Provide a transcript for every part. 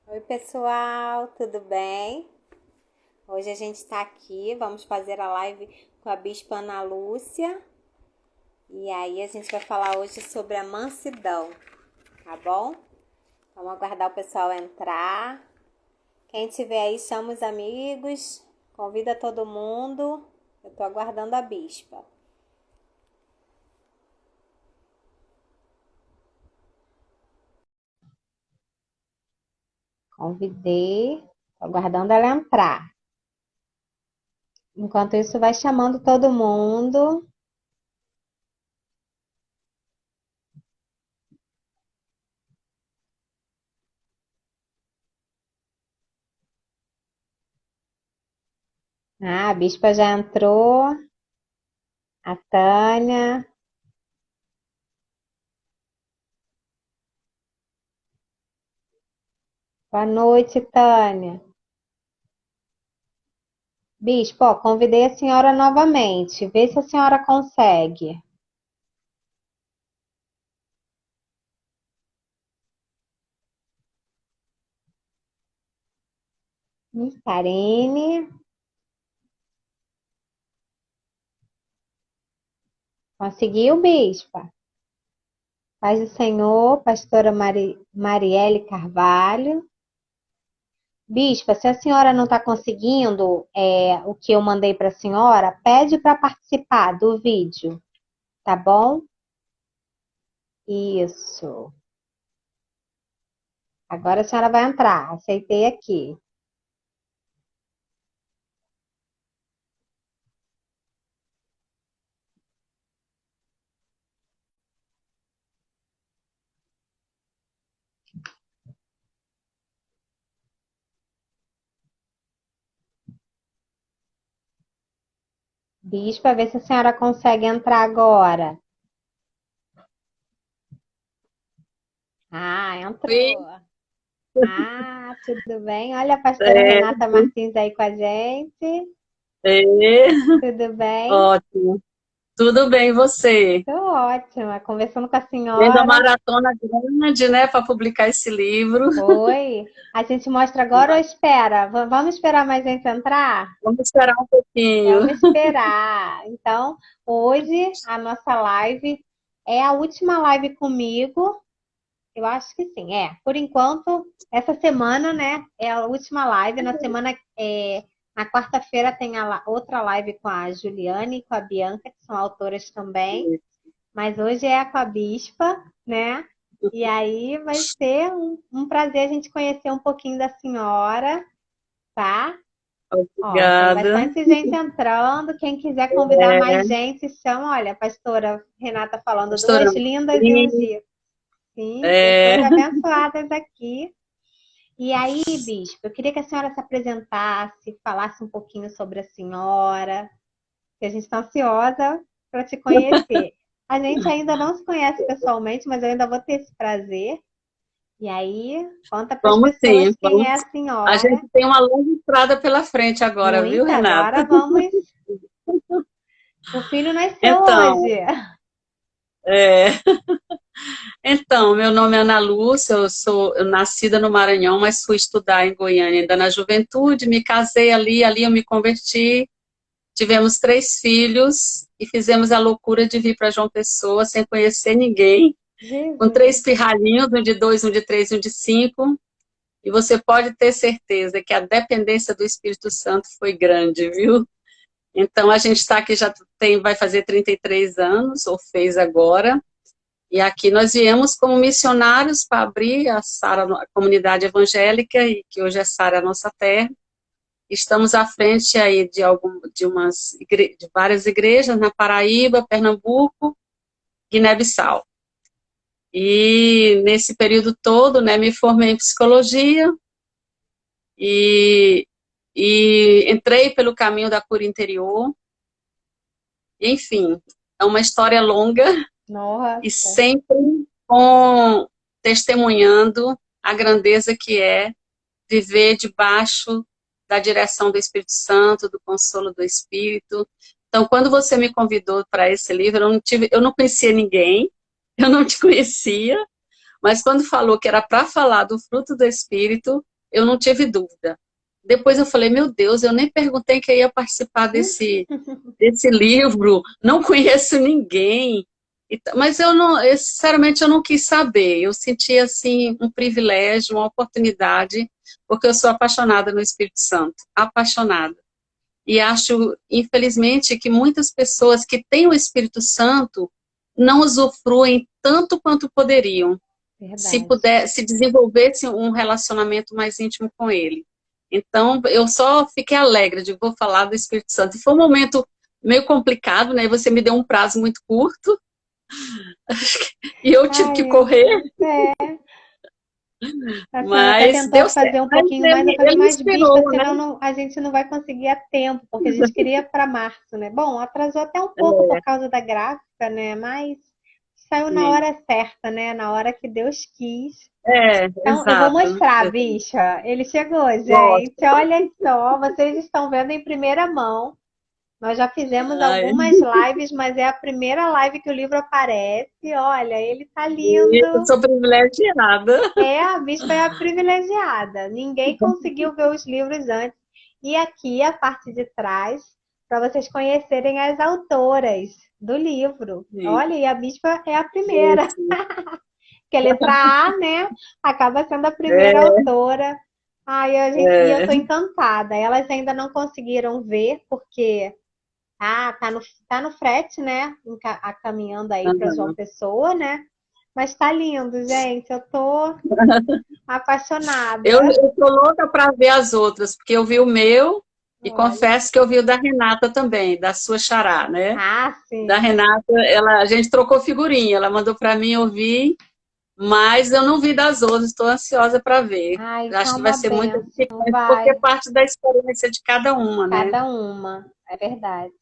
Oi, pessoal, tudo bem? Hoje a gente está aqui, vamos fazer a live com a Bispa Ana Lúcia. E aí a gente vai falar hoje sobre a mansidão, tá bom? Vamos aguardar o pessoal entrar. Quem tiver aí, chama os amigos, convida todo mundo. Eu tô aguardando a Bispa. Convidei, tô aguardando ela entrar. Enquanto isso, vai chamando todo mundo. Ah, a Bispa já entrou. A Tânia. Boa noite, Tânia. Bispo, ó, convidei a senhora novamente. Vê se a senhora consegue. Karine. Conseguiu, Bispa? Paz do Senhor, pastora Marielle Carvalho. Bispa, se a senhora não está conseguindo o que eu mandei para a senhora, pede para participar do vídeo, tá bom? Isso. Agora a senhora vai entrar. Aceitei aqui. Bispa, vê se a senhora consegue entrar agora. Ah, Oi, entrou. Ah, tudo bem? Olha a pastora certo. Renata Martins aí com a gente. É, Tudo bem? ótimo. Tudo bem, e você? Tô ótima. Conversando com a Vendo a senhora. maratona grande, né, para publicar esse livro. Oi. A gente mostra agora ou espera? Vamos esperar mais gente entrar? Vamos esperar um pouquinho. Vamos esperar. Então, hoje a nossa live é a última live comigo. Eu acho que sim, é. Por enquanto, essa semana, né, é a última live. Na quarta-feira tem outra live com a Juliane e com a Bianca, que são autoras também. Mas hoje é com a Bispa, né? E aí vai ser um prazer a gente conhecer um pouquinho da senhora, tá? Ó, tem Obrigada. bastante gente entrando. Quem quiser convidar mais gente, chama. Olha, a pastora Renata falando, Pastora duas lindas e um Martins, Gico. Sim, pessoas é, abençoadas aqui. E aí, bispo, eu queria que a senhora se apresentasse, falasse um pouquinho sobre a senhora, que a gente está ansiosa para te conhecer. A gente ainda não se conhece pessoalmente, mas eu ainda vou ter esse prazer. E aí, conta para as vamos sim, pessoas quem vamos. é a A senhora. gente tem uma longa estrada pela frente agora, viu, Muita, Renata? agora vamos. O filho nasceu Então, hoje. é, então, meu nome é Ana Lúcia, eu nascida no Maranhão, mas fui estudar em Goiânia ainda na juventude, me casei ali eu me converti. Tivemos 3 filhos e fizemos a loucura de vir para João Pessoa sem conhecer ninguém, com Jesus. 3 pirralhinhos, um de 2, um de 3 e um de 5. E você pode ter certeza que a dependência do Espírito Santo foi grande, viu? Então a gente está aqui vai fazer 33 anos, ou fez agora. E aqui nós viemos como missionários para abrir a comunidade evangélica, e que hoje é Sara Nossa Terra. Estamos à frente aí de várias igrejas na Paraíba, Pernambuco, Guiné-Bissau. E nesse período todo, né, me formei em psicologia e, e entrei pelo caminho da cura interior. Enfim, é uma história longa e Nossa. sempre testemunhando a grandeza que é viver debaixo da direção do Espírito Santo, do consolo do Espírito. Então, quando você me convidou para esse livro, eu não conhecia ninguém, eu não te conhecia, mas quando falou que era para falar do fruto do Espírito, eu não tive dúvida. Depois eu falei, meu Deus, eu nem perguntei que eu ia participar desse livro, não conheço ninguém. Mas sinceramente, eu não quis saber. Eu senti, assim, um privilégio, uma oportunidade, porque eu sou apaixonada no Espírito Santo, apaixonada. E acho, infelizmente, que muitas pessoas que têm o Espírito Santo não usufruem tanto quanto poderiam, Verdade. se desenvolvesse um relacionamento mais íntimo com ele. Então, eu só fiquei alegre de vou falar do Espírito Santo. E foi um momento meio complicado, né? Você me deu um prazo muito curto, e eu tive que Ai, correr, a senhora até mas tentou deu fazer certo. um Mas pouquinho mais. Eu falei, ele me mas bispa, inspirou, né? senão a gente não vai conseguir a tempo, porque a gente queria para março, né? Bom, atrasou até um pouco por causa da gráfica, né? Mas saiu na hora certa, né? Na hora que Deus quis. Então, eu vou Exato. mostrar, bicha. Ele chegou, Gosto. gente. Olha só, vocês estão vendo em primeira mão. Nós já fizemos Ai, algumas lives, mas é a primeira live que o livro aparece. Olha, ele tá eu lindo. sou privilegiada. É, a bispa é a privilegiada. Ninguém conseguiu ver os livros antes. E aqui, a parte de trás, para vocês conhecerem as autoras do livro. Sim, Olha, e a bispa é a primeira. Que a letra A, né, acaba sendo a primeira é, autora. Ai, e eu tô encantada. Elas ainda não conseguiram ver, porque tá no frete, né? Caminhando aí para João aham. Pessoa, né? Mas tá lindo, gente. Eu tô Eu apaixonada. tô louca para ver as outras, porque eu vi o meu e Olha. confesso que eu vi o da Renata também, da sua xará, né? Ah, Da sim. Renata, a gente trocou figurinha, ela mandou para mim ouvir, mas eu não vi das outras, estou ansiosa para ver. Ai, Acho tá que vai uma ser muito benção. edificante, porque é Vai. parte da experiência de cada uma, né? Cada uma. É verdade.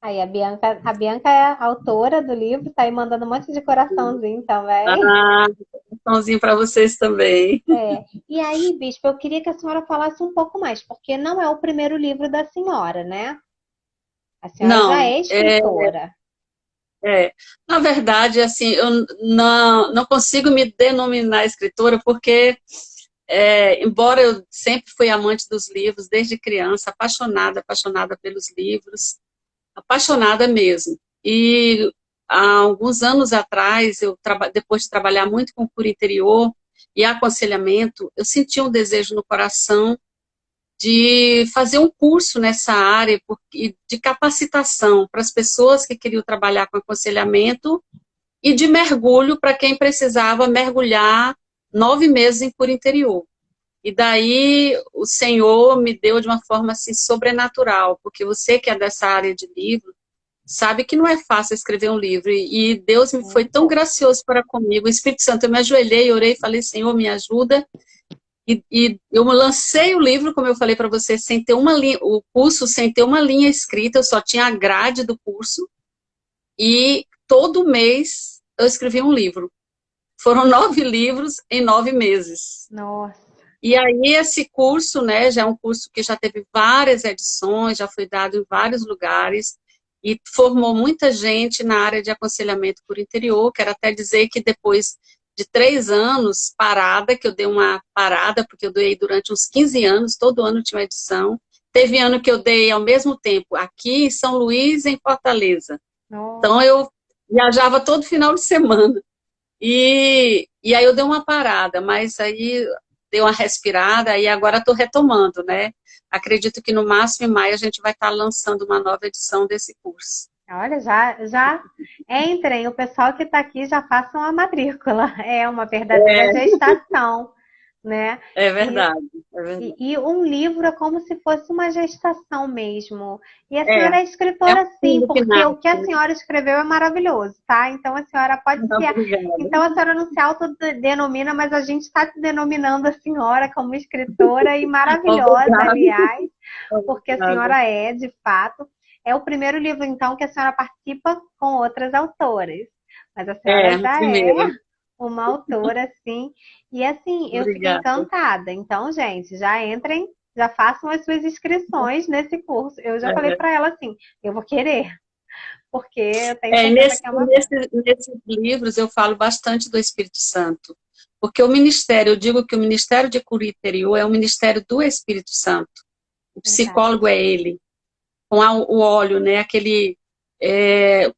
Aí a Bianca é a autora do livro, tá aí mandando um monte de coraçãozinho também. Ah, um pãozinho para vocês também. É. E aí, bispo, eu queria que a senhora falasse um pouco mais, porque não é o primeiro livro da senhora, né? A senhora já Não, é escritora. na verdade, assim, eu não consigo me denominar escritora porque, embora eu sempre fui amante dos livros, desde criança, apaixonada pelos livros, apaixonada mesmo. E há alguns anos atrás, depois de trabalhar muito com cura interior e aconselhamento, eu senti um desejo no coração de fazer um curso nessa área de capacitação para as pessoas que queriam trabalhar com aconselhamento e de mergulho para quem precisava mergulhar 9 meses em cura interior. E daí o Senhor me deu de uma forma assim sobrenatural, porque você que é dessa área de livro, sabe que não é fácil escrever um livro. E Deus me foi tão gracioso para comigo. O Espírito Santo, eu me ajoelhei, orei e falei, Senhor, me ajuda. E eu lancei o livro, como eu falei para você, sem ter uma linha, o curso sem ter uma linha escrita, eu só tinha a grade do curso. E todo mês eu escrevi um livro. Foram 9 livros em 9 meses. Nossa. E aí esse curso, né, já é um curso que já teve várias edições, já foi dado em vários lugares e formou muita gente na área de aconselhamento por interior. Quero até dizer que depois de 3 anos parada, que eu dei uma parada, porque eu dei durante uns 15 anos, todo ano tinha uma edição. Teve ano que eu dei ao mesmo tempo aqui em São Luís e em Fortaleza. Nossa. Então eu viajava todo final de semana. E aí eu dei uma parada, mas aí dei uma respirada e agora estou retomando, né? Acredito que no máximo em maio a gente vai estar lançando uma nova edição desse curso. Olha, já entrem, o pessoal que está aqui já façam a matrícula. É uma verdadeira gestação, né? É E, verdade, é verdade. e um livro é como se fosse uma gestação mesmo. E a É, senhora é é um escritora sim, filho que porque o nasce, que a né? senhora escreveu é maravilhoso, tá? Então a senhora pode se. Obrigada. Então a senhora não se autodenomina, mas a gente está te denominando a senhora como escritora e maravilhosa, Obrigada. aliás, porque a Obrigada. senhora é, de fato. É o primeiro livro, então, que a senhora participa com outras autoras. Mas a senhora O já é primeiro. uma autora, assim. E assim, eu fiquei Obrigada. encantada. Então, gente, já entrem, já façam as suas inscrições nesse curso. Eu já falei para ela assim, eu vou querer, porque eu tenho certeza que é uma benção. Nesses livros eu falo bastante do Espírito Santo, Porque o ministério, eu digo que o ministério de cura interior é o ministério do Espírito Santo. O psicólogo é ele, com o óleo, né? Aquele,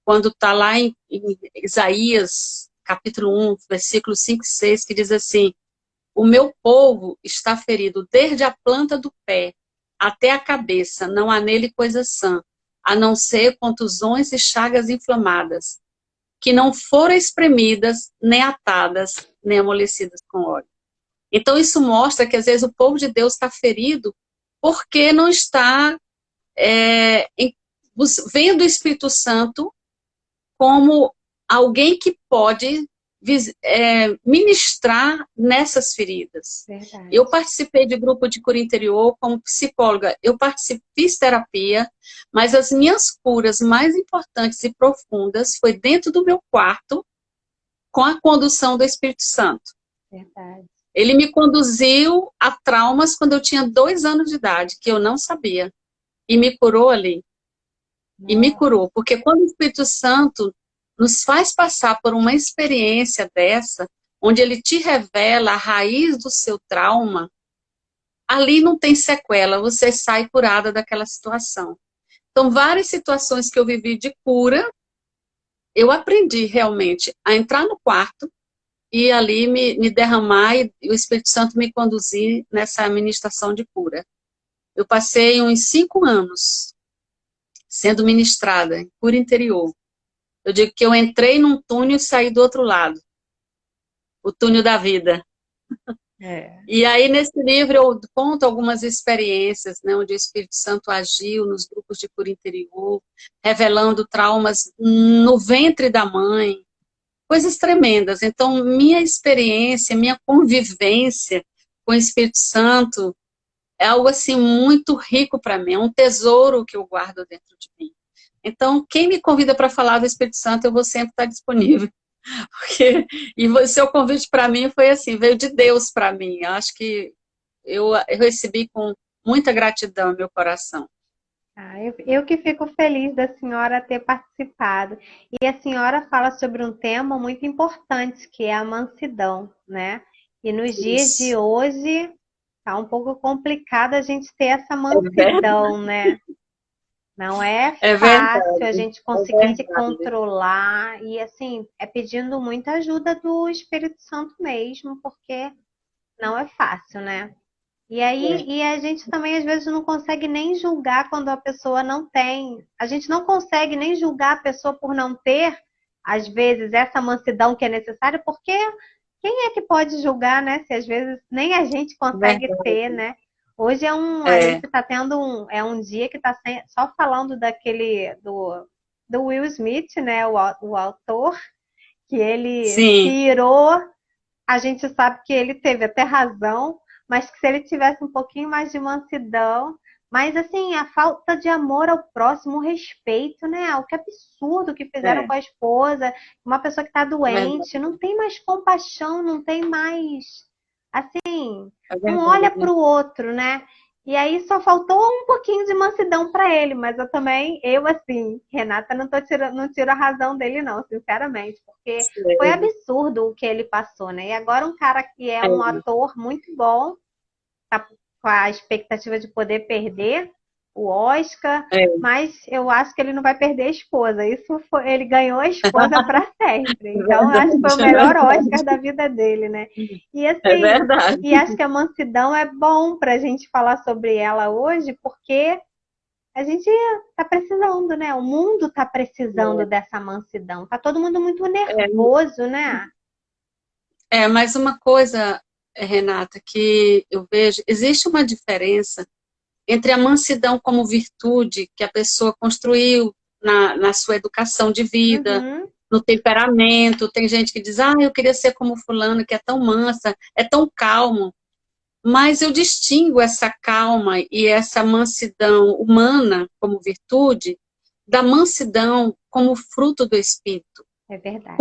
quando está lá em Isaías, capítulo 1, versículo 5 e 6, que diz assim: o meu povo está ferido desde a planta do pé até a cabeça, não há nele coisa sã, a não ser contusões e chagas inflamadas, que não foram espremidas, nem atadas, nem amolecidas com óleo. Então isso mostra que às vezes o povo de Deus está ferido porque não está vendo o Espírito Santo como alguém que pode ministrar nessas feridas. Verdade. Eu participei de grupo de cura interior como psicóloga, fiz terapia, mas as minhas curas mais importantes e profundas foi dentro do meu quarto, com a condução do Espírito Santo. Verdade. Ele me conduziu a traumas quando eu tinha 2 anos de idade, que eu não sabia, e me curou ali. E me curou, porque quando o Espírito Santo nos faz passar por uma experiência dessa, onde ele te revela a raiz do seu trauma, ali não tem sequela, você sai curada daquela situação. Então, várias situações que eu vivi de cura, eu aprendi realmente a entrar no quarto e ali me derramar e o Espírito Santo me conduzir nessa ministração de cura. Eu passei uns 5 anos sendo ministrada em cura interior. Eu digo que eu entrei num túnel e saí do outro lado. O túnel da vida. E aí, nesse livro, eu conto algumas experiências, né, onde o Espírito Santo agiu nos grupos de cura interior, revelando traumas no ventre da mãe, coisas tremendas. Então, minha experiência, minha convivência com o Espírito Santo é algo assim muito rico para mim, é um tesouro que eu guardo dentro de mim. Então, quem me convida para falar do Espírito Santo, eu vou sempre estar disponível. E o seu convite para mim foi assim, veio de Deus para mim. Eu acho que eu recebi com muita gratidão no meu coração. Eu que fico feliz da senhora ter participado. E a senhora fala sobre um tema muito importante, que é a mansidão, né? E nos dias de hoje, tá um pouco complicado a gente ter essa mansidão, né? Não é fácil a gente conseguir se controlar. E assim, é pedindo muita ajuda do Espírito Santo mesmo, porque não é fácil, né? E aí, e a gente também às vezes não consegue nem julgar quando a pessoa não tem. A gente não consegue nem julgar a pessoa por não ter, às vezes, essa mansidão que é necessária, porque quem é que pode julgar, né? Se às vezes nem a gente consegue ter, né? Hoje a gente está tendo um dia que está só falando do Will Smith, né? O autor, que ele se irou. A gente sabe que ele teve até razão, mas que se ele tivesse um pouquinho mais de mansidão, mas assim, a falta de amor ao próximo, o respeito, né? O que absurdo que fizeram com a esposa, uma pessoa que está doente, não tem mais compaixão, não tem mais, assim, não olha para o outro, né? E aí só faltou um pouquinho de mansidão para ele, mas eu assim, Renata, não tiro a razão dele não, sinceramente, porque foi absurdo o que ele passou, né? E agora um cara que é um ator muito bom, tá com a expectativa de poder perder o Oscar, mas eu acho que ele não vai perder a esposa. Ele ganhou a esposa para sempre. Então, acho que foi o melhor Oscar da vida dele, né? E assim, e acho que a mansidão é bom para a gente falar sobre ela hoje, porque a gente tá precisando, né? O mundo tá precisando dessa mansidão. Tá todo mundo muito nervoso, né? Mas uma coisa, Renata, que eu vejo, existe uma diferença entre a mansidão como virtude que a pessoa construiu na sua educação de vida, no temperamento. Tem gente que diz, eu queria ser como fulano, que é tão mansa, é tão calmo. Mas eu distingo essa calma e essa mansidão humana como virtude da mansidão como fruto do Espírito. É verdade.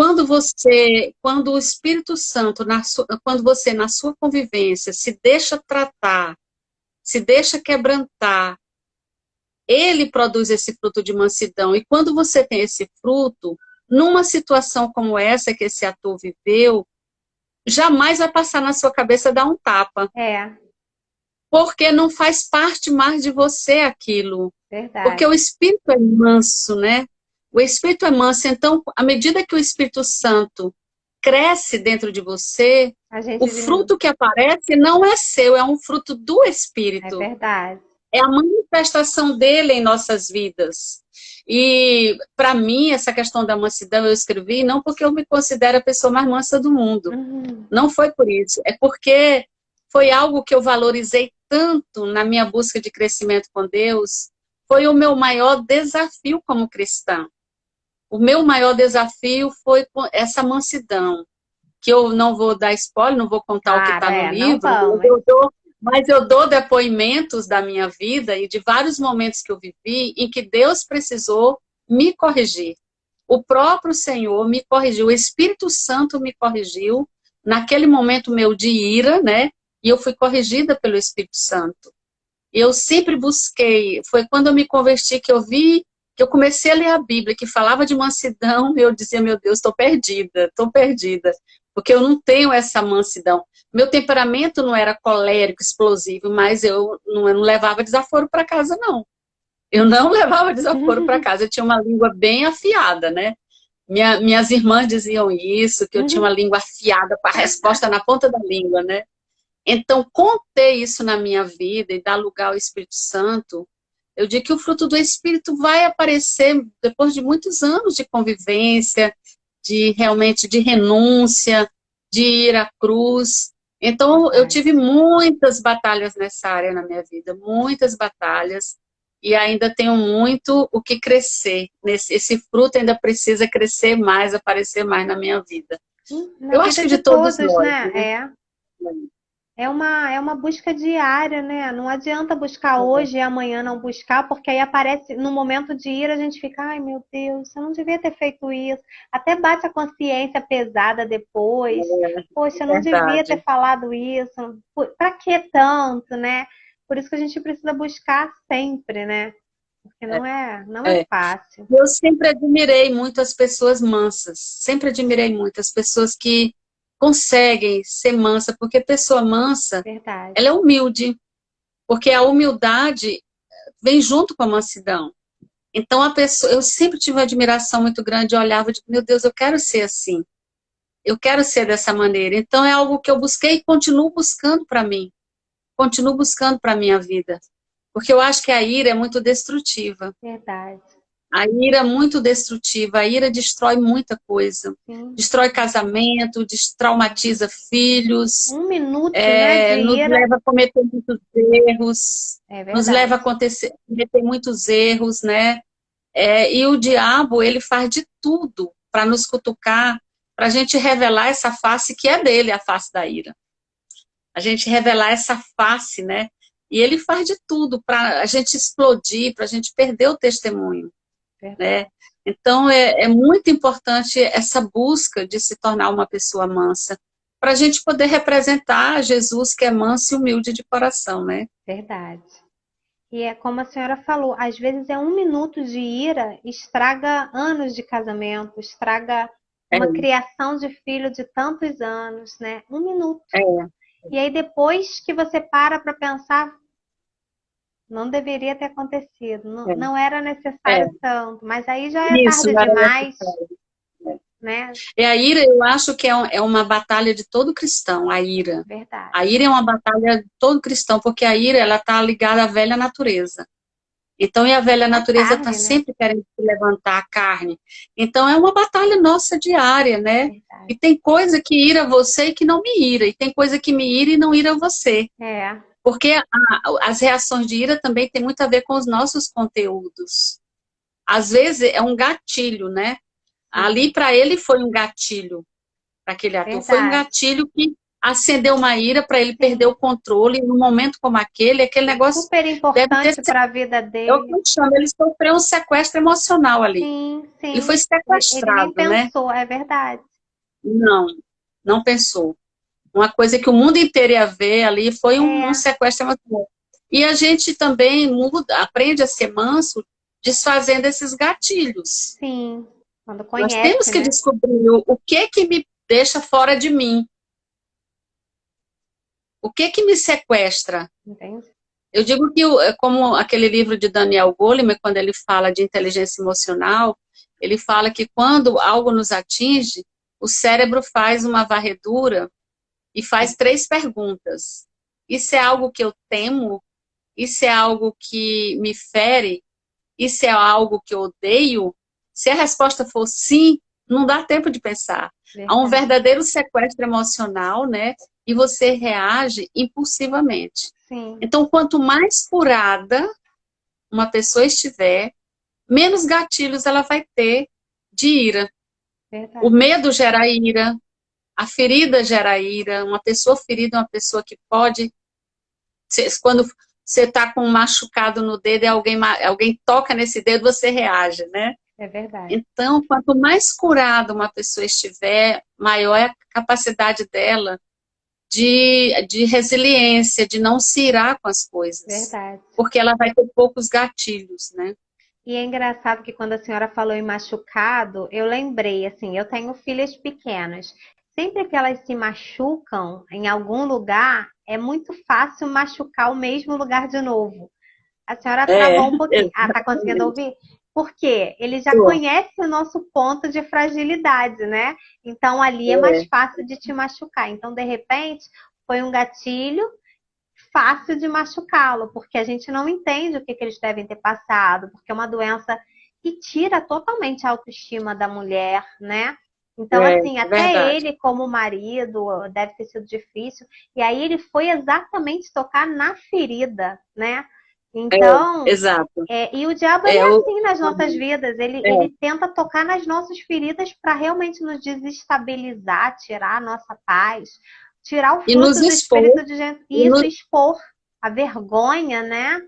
Quando o Espírito Santo, quando você, na sua convivência, se deixa tratar, se deixa quebrantar, ele produz esse fruto de mansidão. E quando você tem esse fruto, numa situação como essa que esse ator viveu, jamais vai passar na sua cabeça dar um tapa. É, Porque não faz parte mais de você aquilo. Porque verdade. o Espírito é manso, né? O Espírito é manso. Então, à medida que o Espírito Santo cresce dentro de você, A o gente diminui. fruto que aparece não é seu, é um fruto do É Espírito. verdade. É a manifestação dele em nossas vidas. E, para mim, essa questão da mansidão eu escrevi não porque eu me considero a pessoa mais mansa do mundo. Uhum. Não foi por isso. É porque foi algo que eu valorizei tanto na minha busca de crescimento com Deus. Foi o meu maior desafio como cristã. O meu maior desafio foi essa mansidão, que eu não vou dar spoiler, não vou contar o que Claro, está no não livro, vamos. mas eu dou depoimentos da minha vida e de vários momentos que eu vivi em que Deus precisou me corrigir. O próprio Senhor me corrigiu, o Espírito Santo me corrigiu naquele momento meu de ira, né? E eu fui corrigida pelo Espírito Santo. Eu sempre busquei, foi quando eu me converti que eu vi, que eu comecei a ler a Bíblia, que falava de mansidão, eu dizia, meu Deus, estou perdida, porque eu não tenho essa mansidão. Meu temperamento não era colérico, explosivo, mas eu não levava desaforo para casa, não. Eu não levava desaforo para casa, eu tinha uma língua bem afiada, né? Minhas irmãs diziam isso, que eu tinha uma língua afiada, com a resposta na ponta da língua, né? Então, conter isso na minha vida e dar lugar ao Espírito Santo, eu digo que o fruto do Espírito vai aparecer depois de muitos anos de convivência, de realmente de renúncia, de ir à cruz. Então, eu Verdade. tive muitas batalhas nessa área na minha vida, muitas batalhas, e ainda tenho muito o que crescer. Esse fruto ainda precisa crescer mais, aparecer mais na minha vida. Na Eu acho vida que de de todos todos, nós, né? né? É uma busca diária, né? Não adianta buscar hoje e amanhã não buscar, porque aí aparece, no momento de ir, a gente fica, ai meu Deus, eu não devia ter feito isso. Até bate a consciência pesada depois. Poxa, É eu não devia ter verdade. falado isso. Pra que tanto, né? Por isso que a gente precisa buscar sempre, né? Porque não é É. fácil. Eu sempre admirei muito as pessoas mansas, sempre admirei muito as pessoas que conseguem ser mansa, porque pessoa mansa, Verdade. ela é humilde, porque a humildade vem junto com a mansidão. Então a pessoa, eu sempre tive uma admiração muito grande, eu olhava e digo, meu Deus, eu quero ser assim, eu quero ser dessa maneira. Então é algo que eu busquei e continuo buscando para mim, continuo buscando para a minha vida, porque eu acho que a ira é muito destrutiva. Verdade. A ira é muito destrutiva, a ira destrói muita coisa. Sim. Destrói casamento, destraumatiza filhos, Um minuto, né, de nos ira. leva a cometer muitos erros, É nos leva a verdade. cometer muitos erros, né? E o diabo, ele faz de tudo para nos cutucar, para a gente revelar essa face que é dele, a face da ira. A gente revelar essa face, né? E ele faz de tudo para a gente explodir, para a gente perder o testemunho, Verdade. né? Então, é muito importante essa busca de se tornar uma pessoa mansa, para a gente poder representar Jesus, que é manso e humilde de coração, né? Verdade. E é como a senhora falou, às vezes é um minuto de ira estraga anos de casamento, estraga É, uma criação de filho de tantos anos, né? Um minuto. é, E aí depois que você para pensar, não deveria ter acontecido, não era é. necessário tanto, mas aí já é Isso, tarde não era demais, necessário. né? E a ira, eu acho que é uma batalha de todo cristão, a ira. Verdade. A ira é uma batalha de todo cristão, porque a ira, ela está ligada à velha natureza. Então, e a velha A natureza está carne, né? sempre querendo se levantar a carne. Então, é uma batalha nossa diária, né? Verdade. E tem coisa que ira você e que não me ira. E tem coisa que me ira e não ira você. É, Porque as reações de ira também tem muito a ver com os nossos conteúdos. Às vezes é um gatilho, né? Ali sim, para ele foi um gatilho, para aquele ator. Foi um verdade. gatilho que acendeu uma ira para ele perder Sim. o controle. E num momento como aquele negócio Super deve ter importante sido. para a vida É o que dele. eu chamo, ele sofreu um sequestro emocional ali. Sim, Ele foi sim. Ele nem sequestrado, né? pensou, é verdade. Não, não pensou. Uma coisa que o mundo inteiro ia ver ali foi um É, sequestro emocional. E a gente também muda, aprende a ser manso, desfazendo esses gatilhos. sim. Quando Nós temos conhece, que né? descobrir o que me deixa fora de mim. O que que me sequestra? Entendi. Eu digo que, como aquele livro de Daniel Goleman, quando ele fala de inteligência emocional, ele fala que quando algo nos atinge, o cérebro faz uma varredura e faz 3 perguntas. Isso é algo que eu temo? Isso é algo que me fere? Isso é algo que eu odeio? Se a resposta for sim, não dá tempo de pensar. Há um Verdade. verdadeiro sequestro emocional, né? E você reage impulsivamente. Sim, Então, quanto mais curada uma pessoa estiver, menos gatilhos ela vai ter de ira. O verdade. medo gera ira, a ferida gera ira. Uma pessoa ferida é uma pessoa que pode... Quando você está com um machucado no dedo e alguém toca nesse dedo, você reage, né? É verdade. Então, quanto mais curada uma pessoa estiver, maior é a capacidade dela de resiliência, de não se irar com as coisas. Verdade. Porque ela vai ter poucos gatilhos, né? E é engraçado que quando a senhora falou em machucado, eu lembrei, assim, eu tenho filhas pequenas. Sempre que elas se machucam em algum lugar, é muito fácil machucar o mesmo lugar de novo. A senhora É, travou um pouquinho. Ah, tá conseguindo exatamente. ouvir? Porque ele já conhece o nosso ponto de fragilidade, né? Então ali é mais É, fácil de te machucar. Então, de repente, foi um gatilho fácil de machucá-lo, porque a gente não entende o que, que eles devem ter passado, porque é uma doença que tira totalmente a autoestima da mulher, né? Então, assim, até verdade. ele, como marido, deve ter sido difícil. E aí ele foi exatamente tocar na ferida, né? É, Então, exato. e o diabo, ele É, é o, assim nas nossas vidas. Ele, é. ele tenta tocar nas nossas feridas para realmente nos desestabilizar, tirar a nossa paz, tirar o E nos fruto do expor, espírito de gente. e E isso, expor a vergonha, né?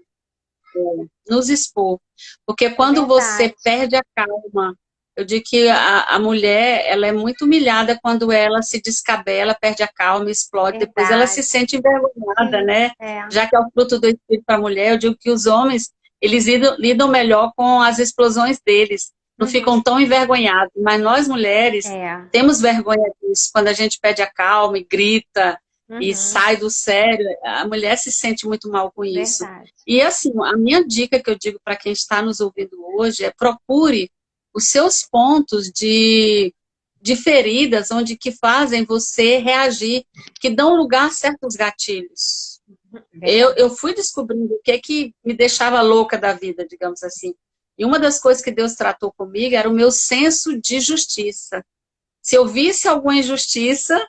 nos expor. Porque É quando você verdade. perde a calma, eu digo que a mulher, ela é muito humilhada quando ela se descabela, perde a calma, explode, depois ela se Verdade. sente envergonhada, Sim, né? é. Já que é o fruto do espírito para a mulher, eu digo que os homens, eles lidam melhor com as explosões deles, não Uhum. ficam tão envergonhados, mas nós mulheres É. temos vergonha disso, quando a gente perde a calma e grita, e Uhum. sai do sério, a mulher se sente muito mal com isso. Verdade. E assim, a minha dica que eu digo para quem está nos ouvindo hoje é procure os seus pontos de feridas, onde que fazem você reagir, que dão lugar a certos gatilhos. Verdade. Eu fui descobrindo o que me deixava louca da vida, digamos assim. E uma das coisas que Deus tratou comigo era o meu senso de justiça. Se eu visse alguma injustiça,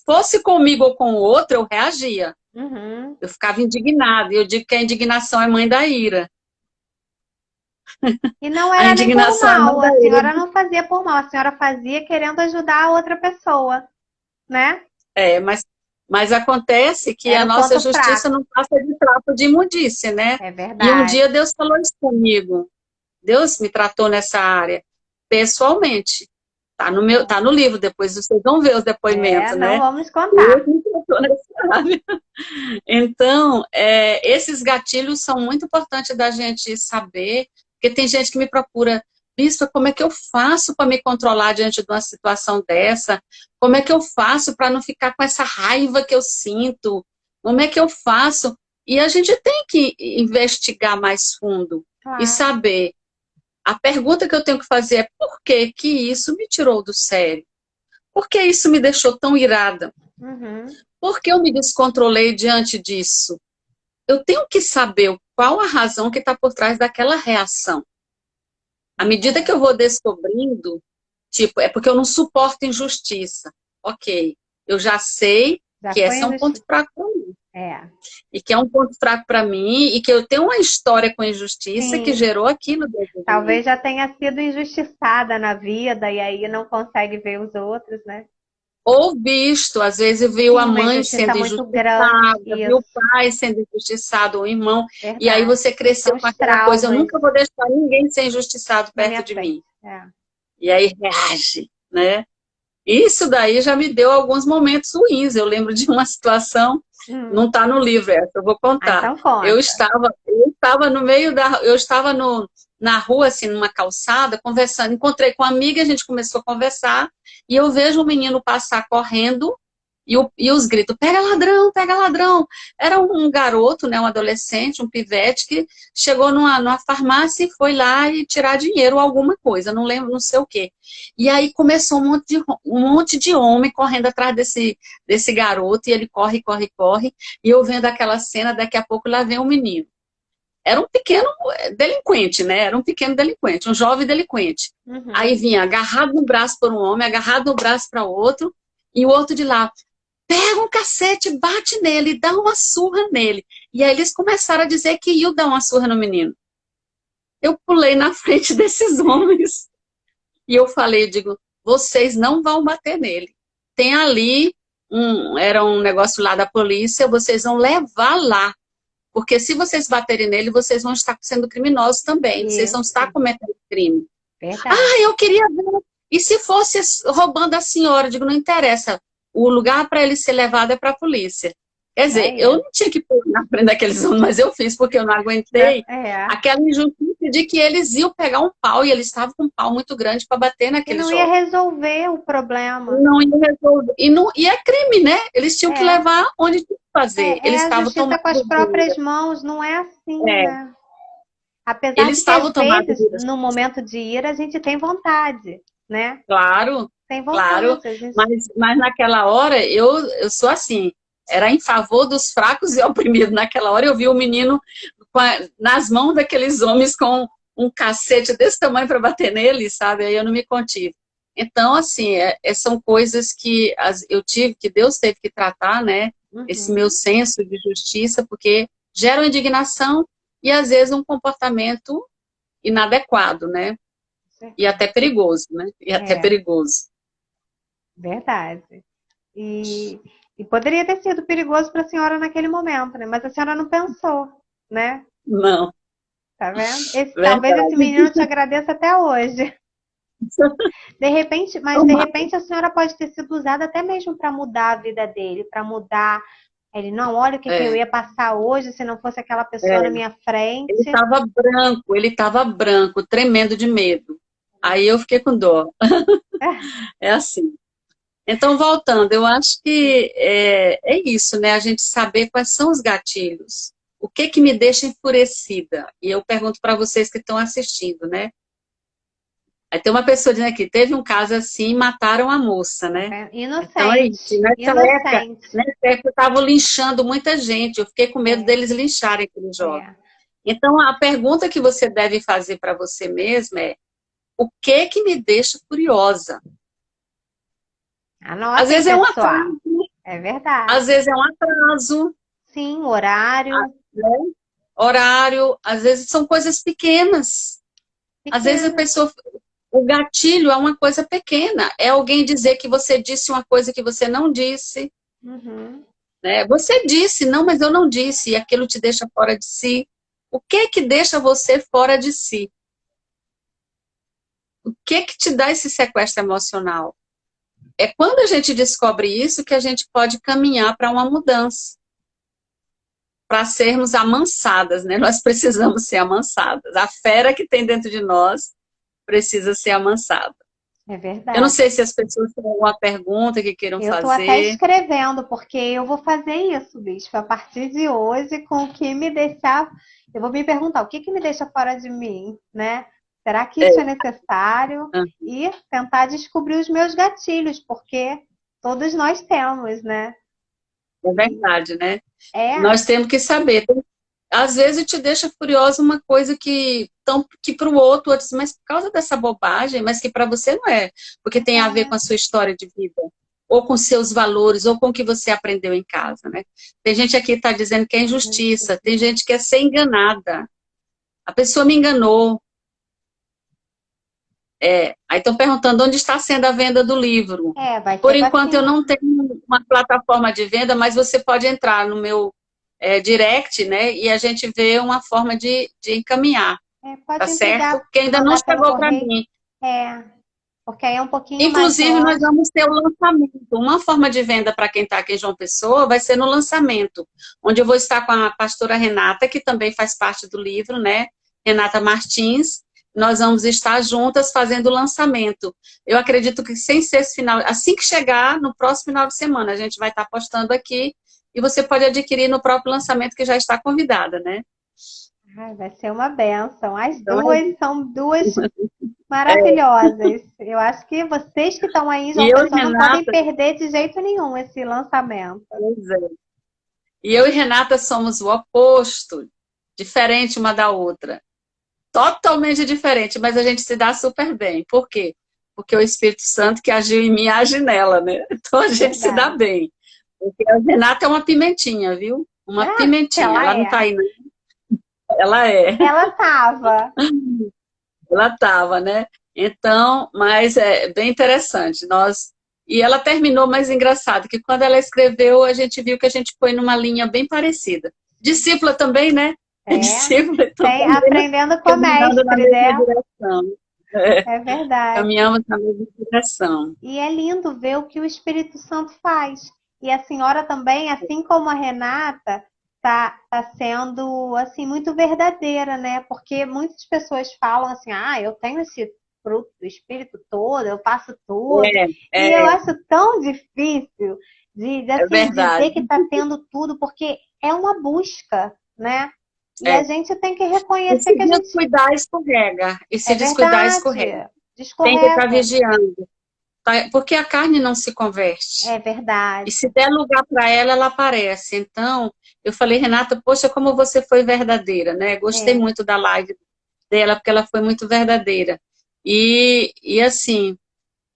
fosse comigo ou com o outro, eu reagia. Uhum. Eu ficava indignada. E eu digo que a indignação é mãe da ira. E não A era nem por indignação é mãe mal, da a ira. senhora não fazia por mal, a senhora fazia querendo ajudar a outra pessoa, né? É, mas acontece que a Era o nossa ponto justiça fraco. não passa de trapo de imundície, né? É E um verdade. dia Deus falou isso comigo. Deus me tratou nessa área, pessoalmente. Tá no livro, depois vocês vão ver os É, depoimentos, não né? vamos Deus contar. me tratou nessa área. Então, esses gatilhos são muito importantes da gente saber, porque tem gente que me procura, Bispa, como é que eu faço para me controlar diante de uma situação dessa? Como é que eu faço para não ficar com essa raiva que eu sinto? Como é que eu faço? E a gente tem que investigar mais fundo e Claro. saber. A pergunta que eu tenho que fazer é por que que isso me tirou do sério? Por que isso me deixou tão irada? Uhum. Por que eu me descontrolei diante disso? Eu tenho que saber qual a razão que está por trás daquela reação. À medida que eu vou descobrindo, tipo, é porque eu não suporto injustiça. Ok, eu já sei Já que foi esse é um ponto injustiça. fraco para mim. É. E que é um ponto fraco para mim, e que eu tenho uma história com injustiça que Sim. gerou aquilo dentro de mim. Talvez já tenha sido injustiçada na vida e aí não consegue ver os outros, né? Ou visto, às vezes viu a Sim, uma mãe injustiça sendo muito grande. injustiçada, viu o Isso, pai sendo injustiçado, ou o irmão, e aí verdade. você São cresceu com os aquela coisa, eu traumas nunca vou deixar ninguém ser injustiçado na perto minha de frente. mim. É. E aí reage, né? Isso daí já me deu alguns momentos ruins. Eu lembro de uma situação, não Hum. está no livro essa, eu vou Ah, contar. então conta. Eu estava no meio eu estava na rua, assim, numa calçada, conversando. Encontrei com uma amiga, a gente começou a conversar, e eu vejo um menino passar correndo, E os gritos, pega ladrão, pega ladrão. Era um garoto, né, um adolescente, um pivete, que chegou numa farmácia e foi lá e tirar dinheiro ou alguma coisa, não lembro, não sei o quê. E aí começou um monte de homem correndo atrás desse garoto, e ele corre, corre, corre, e eu vendo aquela cena, daqui a pouco lá vem um menino. Era um pequeno delinquente, né? Era um pequeno delinquente, um jovem delinquente. Uhum. Aí vinha agarrado no braço por um homem, agarrado no braço para outro, e o outro de lá, pega um cacete, bate nele, dá uma surra nele. E aí eles começaram a dizer que iam dar uma surra no menino. Eu pulei na frente desses homens. E eu falei, digo, vocês não vão bater nele. Tem ali, era um negócio lá da polícia, vocês vão levar lá. Porque se vocês baterem nele, vocês vão estar sendo criminosos também. Vocês vão estar cometendo crime. Verdade. Ah, eu queria ver. E se fosse roubando a senhora? Eu digo, não interessa. O lugar para ele ser levado é para a polícia. Quer dizer, eu não tinha que pôr na frente daqueles homens, mas eu fiz porque eu não aguentei aquela injustiça de que eles iam pegar um pau e eles estavam com um pau muito grande para bater naquele jovem. E não ia resolver o problema. Não ia resolver. E é crime, né? Eles tinham que levar onde tinha que fazer. Eles estavam tomando com as próprias mãos, não é assim, né? Apesar eles de que, às vezes, no momento de ira, a gente tem vontade, né? Claro, tem vontade. Claro, mas naquela hora, eu sou assim, era em favor dos fracos e oprimidos. Naquela hora eu vi o menino nas mãos daqueles homens com um cacete desse tamanho para bater nele, sabe? Aí eu não me contive. Então, assim, são coisas que eu tive, que Deus teve que tratar, né? Uhum. Esse meu senso de justiça, porque gera indignação e, às vezes, um comportamento inadequado, né? E até perigoso, né? E até perigoso. Verdade. E poderia ter sido perigoso para a senhora naquele momento, né? Mas a senhora não pensou, né? Não. Tá vendo? Talvez esse menino te agradeça até hoje. De repente a senhora pode ter sido usada até mesmo para mudar a vida dele, para mudar. Ele, não, olha o que eu ia passar hoje se não fosse aquela pessoa na minha frente. Ele estava branco, tremendo de medo. Aí eu fiquei com dó. É assim. Então, voltando, eu acho que é isso, né? A gente saber quais são os gatilhos. O que me deixa enfurecida? E eu pergunto para vocês que estão assistindo, né? Aí tem uma pessoa dizendo aqui, teve um caso assim, mataram a moça, né? Inocente. Então, é isso. Nessa época estavam linchando muita gente. Eu fiquei com medo deles lincharem aquele jovem. Então, a pergunta que você deve fazer para você mesma é: o que me deixa curiosa? Às vezes é um atraso. É verdade. Às vezes é um atraso. Sim, horário. Horário. Às vezes são coisas pequenas. Às vezes a pessoa... O gatilho é uma coisa pequena. É alguém dizer que você disse uma coisa que você não disse. Uhum. Né? Você disse, não, mas eu não disse. E aquilo te deixa fora de si. O que deixa você fora de si? O que te dá esse sequestro emocional? É quando a gente descobre isso que a gente pode caminhar para uma mudança. Para sermos amansadas, né? Nós precisamos ser amansadas. A fera que tem dentro de nós precisa ser amansada. É verdade. Eu não sei se as pessoas têm alguma pergunta que queiram fazer. Eu estou até escrevendo, porque eu vou fazer isso, Bispo, a partir de hoje, com o que me deixar... Eu vou me perguntar, o que me deixa fora de mim, né? Será que isso é necessário? E tentar descobrir os meus gatilhos, porque todos nós temos, né? É verdade, né? Nós temos que saber. Às vezes te deixa curiosa uma coisa que para o outro, mas por causa dessa bobagem, mas que para você não é, porque tem a ver com a sua história de vida, ou com seus valores, ou com o que você aprendeu em casa, né? Tem gente aqui que está dizendo que é injustiça, tem gente que quer ser enganada. A pessoa me enganou. Aí estão perguntando onde está sendo a venda do livro. Por enquanto eu não tenho uma plataforma de venda, mas você pode entrar no meu direct, né? E a gente vê uma forma de encaminhar. Tá certo? Porque ainda não chegou para mim. Porque aí é um pouquinho Inclusive, mais nós vamos ter o lançamento. Uma forma de venda para quem está aqui em João Pessoa vai ser no lançamento, onde eu vou estar com a pastora Renata, que também faz parte do livro, né? Renata Martins. nós vamos estar juntas fazendo o lançamento. Eu acredito que sem ser esse final, assim que chegar, no próximo final de semana, a gente vai estar postando aqui e você pode adquirir no próprio lançamento que já está convidada, né? Ai, vai ser uma bênção. As Então, duas são duas é, maravilhosas. Eu acho que vocês que estão aí em e João eu e Pessoa não podem Renata, perder de jeito nenhum esse lançamento. pois é. E eu e Renata somos o oposto, diferente uma da outra. Totalmente diferente, mas a gente se dá super bem. Por quê? Porque o Espírito Santo que agiu em mim age nela, né? Então a gente se dá Verdade. bem. Porque a Renata é uma pimentinha, viu? Uma Ah, pimentinha. ela Ela não tá é. aí, não. Ela é. Ela tava. Ela tava, né? Então, mas é bem interessante. E ela terminou mais engraçado, que quando ela escreveu, a gente viu que a gente foi numa linha bem parecida. Discípula também, né? É. Discípula, então Tem, também aprendendo com a caminhando na mestre mesma dela. direção. É, É verdade. caminhamos na mesma direção. E é lindo ver o que o Espírito Santo faz. E a senhora também, assim como a Renata, tá sendo assim muito verdadeira, né? Porque muitas pessoas falam assim: "Ah, eu tenho esse fruto do Espírito todo, eu faço tudo". E eu É acho tão difícil de assim verdade. dizer que está tendo tudo, porque é uma busca, né? E a É. gente tem que E reconhecer se que a gente descuidar, escorrega. E se é descuidar, escorrega. verdade, Tem que estar descorrega. vigiando. Tá? Porque a carne não se converte. É E verdade. se der lugar para ela, ela aparece. Então, eu falei, Renata, poxa, como você foi verdadeira, né? Gostei É. muito da live dela, porque ela foi muito verdadeira. E assim,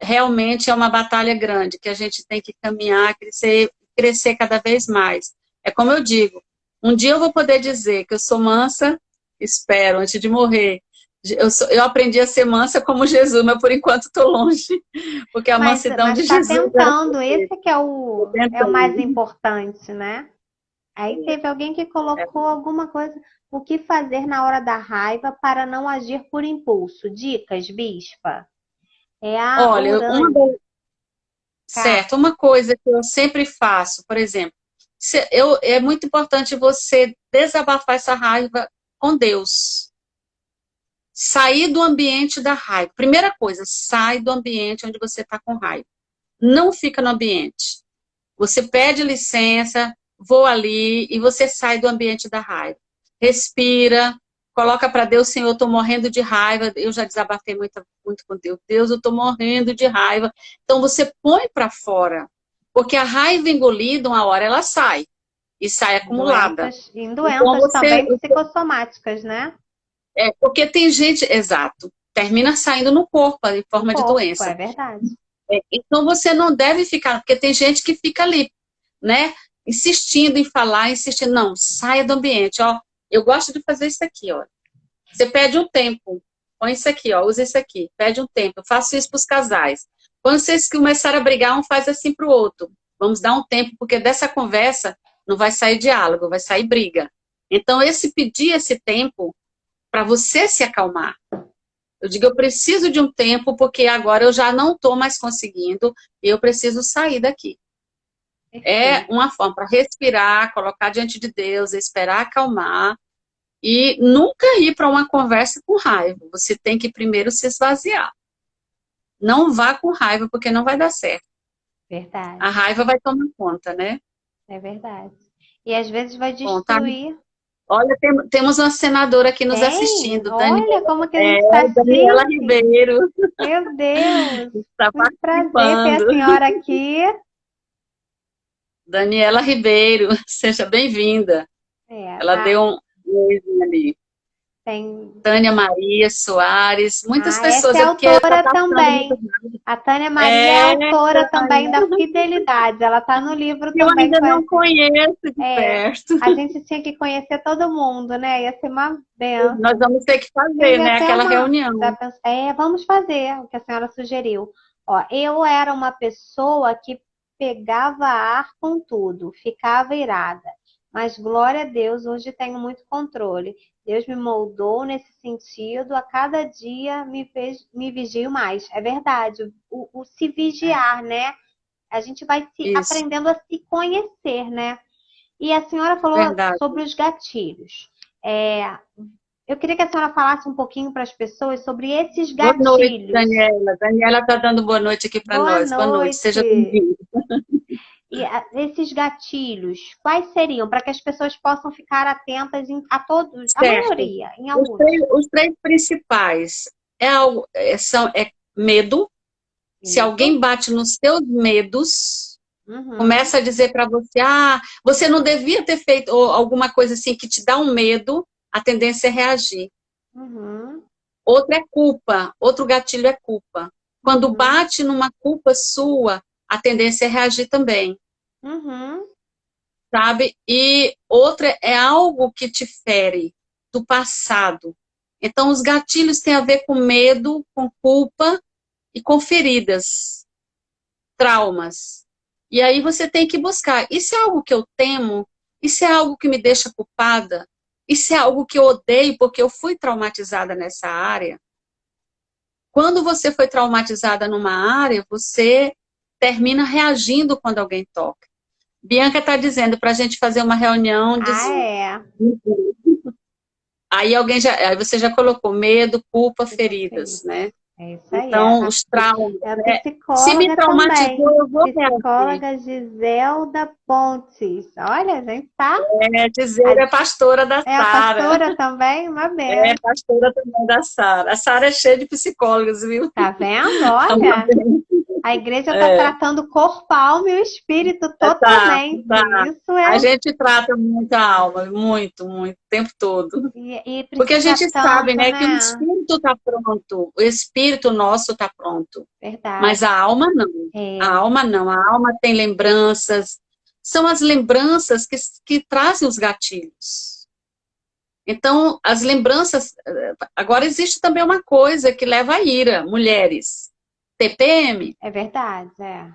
realmente é uma batalha grande, que a gente tem que caminhar, crescer cada vez mais. É como eu digo, um dia eu vou poder dizer que eu sou mansa, espero, antes de morrer. Eu aprendi a ser mansa como Jesus, mas por enquanto estou longe, porque a Mas mansidão de está Jesus era tentando, esse que é Estou o mais tentando. importante, né? Aí teve alguém que colocou alguma coisa, o que fazer na hora da raiva para não agir por impulso? Dicas, bispa? É a Olha, Urânia. Cá. certo, uma coisa que eu sempre faço, por exemplo, é muito importante você desabafar essa raiva com Deus. Sair do ambiente da raiva. Primeira coisa, sai do ambiente onde você está com raiva. Não fica no ambiente. Você pede licença, vou ali e você sai do ambiente da raiva. Respira, coloca para Deus, Senhor, eu estou morrendo de raiva. Eu já desabafei muito, muito com Deus. Deus, eu estou morrendo de raiva. Então você põe para fora, porque a raiva engolida, uma hora ela sai e sai acumulada. Em Então doenças você, também psicossomáticas, né? porque tem gente, exato, termina saindo no corpo em No forma de corpo, é doença. verdade. Então você não deve ficar, porque tem gente que fica ali, né? Insistindo em falar, insistindo, não, saia do ambiente, ó. Eu gosto de fazer isso aqui, ó. Você pede um tempo, põe isso aqui, ó, usa isso aqui, pede um tempo. Eu faço isso para os casais. Quando vocês começarem a brigar, um faz assim para o outro. Vamos dar um tempo, porque dessa conversa não vai sair diálogo, vai sair briga. Então, pedir esse tempo para você se acalmar. Eu digo, eu preciso de um tempo, porque agora eu já não estou mais conseguindo, e eu preciso sair daqui. É Perfeito. uma forma para respirar, colocar diante de Deus, esperar acalmar, e nunca ir para uma conversa com raiva. Você tem que primeiro se esvaziar. Não vá com raiva, porque não vai dar certo. Verdade. A raiva vai tomar conta, né? É verdade. E às vezes vai Bom, tá. destruir. Olha, temos uma senadora aqui nos Tem? assistindo, Olha como que a gente é, está Daniela chique. Ribeiro, Meu Deus! está Muito prazer ter a participando. senhora aqui. Daniela Ribeiro, seja bem-vinda. É, Ela deu um oizinho ali. tem. Tânia Maria Soares, muitas Essa pessoas, é é porque ela autora está falando muito também. rápido. A Tânia Maria é É, autora também Tânia, da Fidelidade. Ela está no livro eu também. ainda não conheço de É, perto. a gente tinha que conhecer todo mundo, né? Ia ser uma Nós benção. vamos ter que fazer, Teve né, até aquela uma. reunião. Vamos fazer o que a senhora sugeriu. Ó, eu era uma pessoa que pegava ar com tudo, ficava irada. Mas glória a Deus, hoje tenho muito controle. Deus me moldou nesse sentido, a cada dia me vigio mais. É verdade, o se vigiar, né? A gente vai se Isso, aprendendo a se conhecer, né? E a senhora falou verdade. sobre os gatilhos. É, Eu queria que a senhora falasse um pouquinho para as pessoas sobre esses Boa noite, gatilhos. Daniela. Daniela está dando boa noite aqui para Boa nós. Boa noite, seja noite. bem-vinda. E esses gatilhos, quais seriam para que as pessoas possam ficar atentas a todos, a Certo. maioria, em alguns? Os três principais é medo. Se Isso. alguém bate nos seus medos, Uhum, começa a dizer para você, você não devia ter feito ou alguma coisa assim que te dá um medo, a tendência é reagir. uhum, Outro é culpa, outro gatilho é culpa. Quando uhum, bate numa culpa sua, a tendência é reagir também, uhum, sabe? E outra é algo que te fere do passado. Então, os gatilhos têm a ver com medo, com culpa e com feridas, traumas. E aí você tem que buscar. Isso é algo que eu temo? Isso é algo que me deixa culpada? Isso é algo que eu odeio porque eu fui traumatizada nessa área? Quando você foi traumatizada numa área, você termina reagindo quando alguém toca. Bianca está dizendo para a gente fazer uma reunião de ah, Zoom. é. Aí você já colocou medo, culpa, Culpa feridas, ferida. né? É isso aí. Então, os traumas, É a né? Se me psicóloga traumatizou, também. eu vou reagir. Psicóloga Giselda Pontes. Olha, a gente tá. Dizer é pastora da É a Sara. pastora também, uma É benção. pastora também da Sara. A Sara é cheia de psicólogos, viu? Tá vendo? Uma Olha, benção. a igreja está É. tratando o corpo, a alma e o espírito Tá, totalmente. tá. Isso A é. gente trata muito a alma, muito, muito, o tempo todo. E Porque a precisa gente sabe, tanto, né, que o né? espírito está pronto, o espírito nosso está pronto, mas Verdade. a alma não. A É. alma não, a alma tem lembranças, são as lembranças que trazem os gatilhos. Então, as lembranças. Agora, existe também uma coisa que leva à ira, mulheres. TPM. É verdade, é.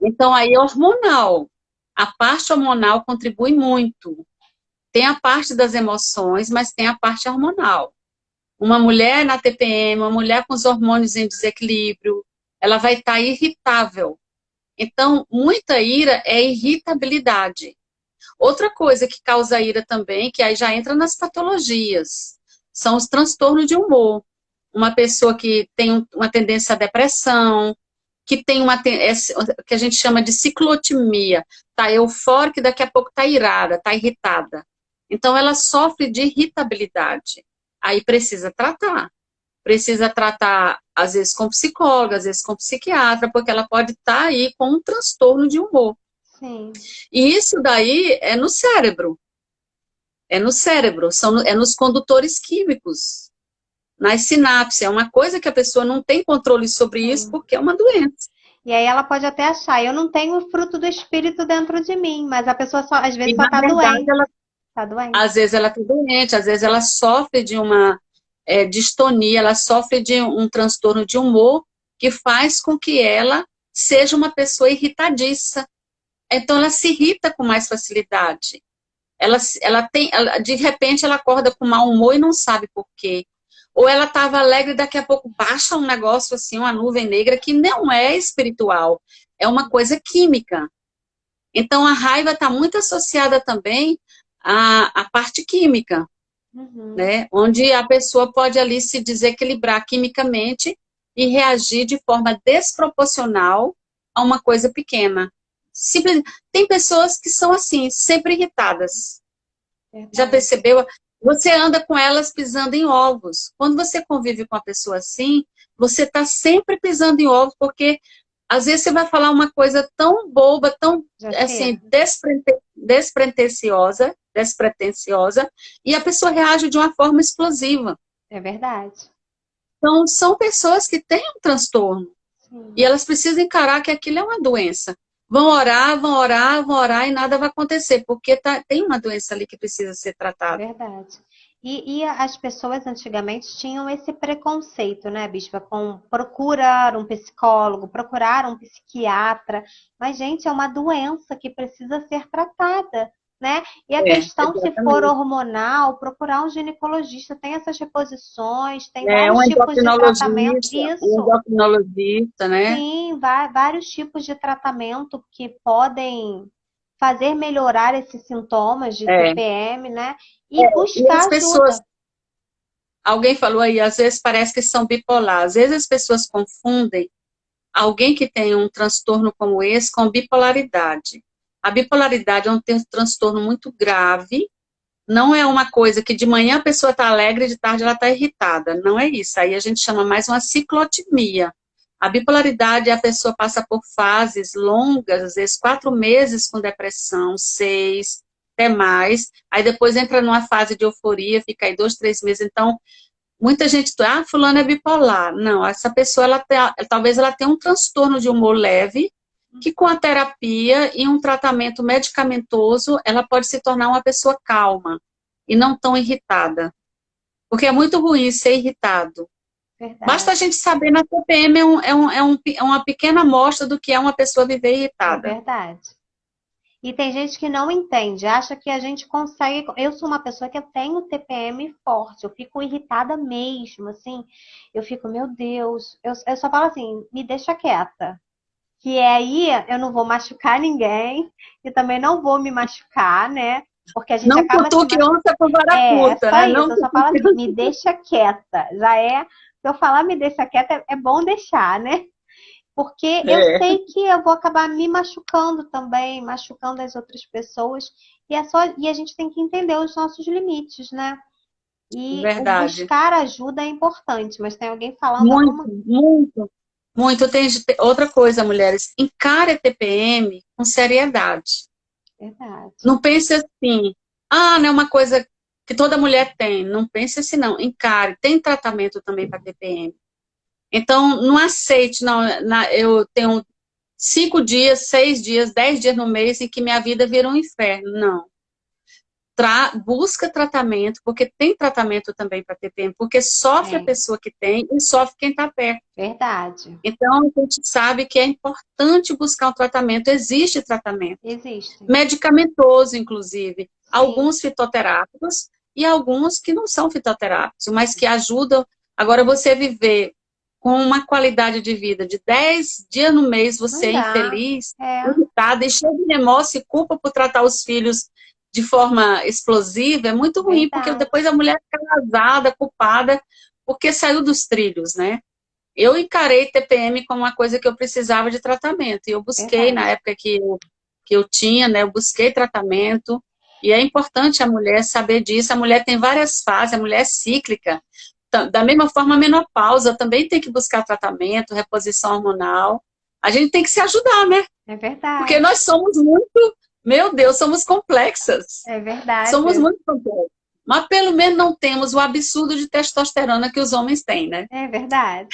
Então, aí é hormonal. A parte hormonal contribui muito. Tem a parte das emoções, mas tem a parte hormonal. Uma mulher na TPM, uma mulher com os hormônios em desequilíbrio, ela vai estar irritável. Então, muita ira é irritabilidade. Outra coisa que causa ira também, que aí já entra nas patologias, são os transtornos de humor. Uma pessoa que tem uma tendência à depressão, que tem que a gente chama de ciclotimia, está eufórica e daqui a pouco está irada, está irritada. Então ela sofre de irritabilidade. Aí precisa tratar às vezes com psicóloga, às vezes com psiquiatra, porque ela pode estar aí com um transtorno de humor. Sim. E isso daí é no cérebro. É no cérebro, é nos condutores químicos, nas sinapses. É uma coisa que a pessoa não tem controle sobre isso Sim. porque é uma doença. E aí ela pode até achar, eu não tenho o fruto do espírito dentro de mim, mas a pessoa só, às vezes E, só na tá verdade, doente. Tá doente. às vezes ela está doente, às vezes ela sofre de uma distonia, ela sofre de um transtorno de humor que faz com que ela seja uma pessoa irritadiça. Então, ela se irrita com mais facilidade. De repente, ela acorda com mau humor e não sabe por quê. Ou ela estava alegre e daqui a pouco baixa um negócio assim, uma nuvem negra, que não é espiritual, é uma coisa química. Então, a raiva está muito associada também à parte química, Uhum. né? Onde a pessoa pode ali se desequilibrar quimicamente e reagir de forma desproporcional a uma coisa pequena. Simples... Tem pessoas que são assim, sempre irritadas. Já Verdade. percebeu? Você anda com elas pisando em ovos. Quando você convive com uma pessoa assim, você está sempre pisando em ovos, porque às vezes você vai falar uma coisa tão boba, tão Já assim, teve? despretensiosa, e a pessoa reage de uma forma explosiva. É verdade. Então, são pessoas que têm um transtorno, e Sim, elas precisam encarar que aquilo é uma doença. Vão orar, vão orar, vão orar, e nada vai acontecer, porque tem uma doença ali que precisa ser tratada. verdade. E as pessoas antigamente tinham esse preconceito, né, Bispa, com procurar um psicólogo, procurar um psiquiatra. Mas, gente, é uma doença que precisa ser tratada, né? E a questão, se for Exatamente. hormonal, procurar um ginecologista. Tem essas reposições, tem É vários tipos de tratamento. um Isso. endocrinologista, né? Sim, vários tipos de tratamento que podem fazer melhorar esses sintomas de É. TPM, né? E E as buscar pessoas, ajuda. alguém falou aí, às vezes parece que são bipolar. Às vezes as pessoas confundem alguém que tem um transtorno como esse com bipolaridade. A bipolaridade é um transtorno muito grave, não é uma coisa que de manhã a pessoa está alegre e de tarde ela está irritada. Não é isso. Aí a gente chama mais uma ciclotimia. A bipolaridade, a pessoa passa por fases longas, às vezes 4 meses com depressão, 6, até mais. Aí depois entra numa fase de euforia, fica aí 2, 3 meses. Então, muita gente, fulano é bipolar. Não, essa pessoa, talvez ela tenha um transtorno de humor leve, que com a terapia e um tratamento medicamentoso, ela pode se tornar uma pessoa calma e não tão irritada. Porque é muito ruim ser irritado. Verdade. Basta a gente saber, na TPM é uma pequena amostra do que é uma pessoa viver É irritada. verdade. E tem gente que não entende, acha que a gente consegue. Eu sou uma pessoa que eu tenho TPM forte, eu fico irritada mesmo, assim. Eu fico, meu Deus, eu só falo assim, me deixa quieta. Que aí eu não vou machucar ninguém e também não vou me machucar, né? Porque a gente Não acaba se cutuque onça com vara curta, só né? isso, Não eu só falo assim, me deixa quieta. Já é, se eu falar me deixa quieta, é bom deixar, né? Porque eu sei que eu vou acabar me machucando também, machucando as outras pessoas. E a gente tem que entender os nossos limites, né? E o Verdade. buscar ajuda é importante, mas tem alguém falando Muito, alguma... muito, muito. Tem outra coisa, mulheres. Encare a TPM com seriedade. Verdade. Não pense assim, não é uma coisa que toda mulher tem. Não pense assim, não. Encare. Tem tratamento também para TPM. Então, não aceite, não. Eu tenho 5 dias, 6 dias, 10 dias no mês em que minha vida vira um inferno. Não. Busca tratamento, porque tem tratamento também para TPM, porque sofre a pessoa que tem e sofre quem está perto. Verdade. Então, a gente sabe que é importante buscar um tratamento. Existe tratamento. Existe. Medicamentoso, inclusive. Sim. Alguns fitoterápicos e alguns que não são fitoterápicos, mas que ajudam. Agora, você viver com uma qualidade de vida de 10 dias no mês, você é infeliz, irritada e cheia de remorso e culpa por tratar os filhos de forma explosiva, é muito ruim, porque depois a mulher fica arrasada, culpada, porque saiu dos trilhos, né? Eu encarei TPM como uma coisa que eu precisava de tratamento, e eu busquei, na época que eu tinha, né, eu busquei tratamento, e é importante a mulher saber disso. A mulher tem várias fases, a mulher é cíclica. Da mesma forma, a menopausa também tem que buscar tratamento, reposição hormonal. A gente tem que se ajudar, né? É verdade. Porque nós somos muito, meu Deus, somos complexas. É verdade. Somos muito complexas. Mas pelo menos não temos o absurdo de testosterona que os homens têm, né? É verdade.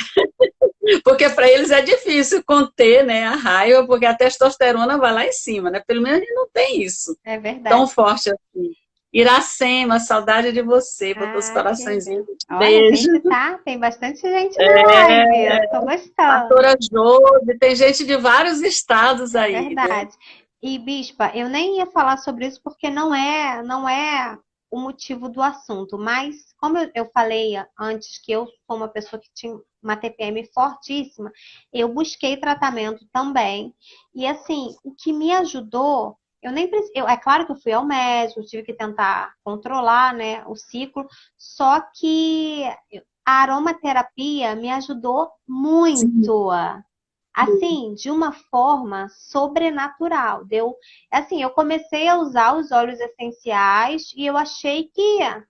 Porque para eles é difícil conter, né, a raiva, porque a testosterona vai lá em cima, né? Pelo menos a gente não tem isso. É verdade. Tão forte assim. Iracema, saudade de você, botou os coraçõezinhos. Beijo. Olha, tem bastante gente na live, eu tô gostando. Pastora Jode, tem gente de vários estados aí. Verdade. Né? E, Bispa, eu nem ia falar sobre isso porque não é o motivo do assunto, mas como eu falei antes que eu sou uma pessoa que tinha uma TPM fortíssima, eu busquei tratamento também. E assim, o que me ajudou, é claro que eu fui ao médico, tive que tentar controlar, né, o ciclo, só que a aromaterapia me ajudou muito. Assim, de uma forma sobrenatural. Eu comecei a usar os óleos essenciais e eu achei que ia.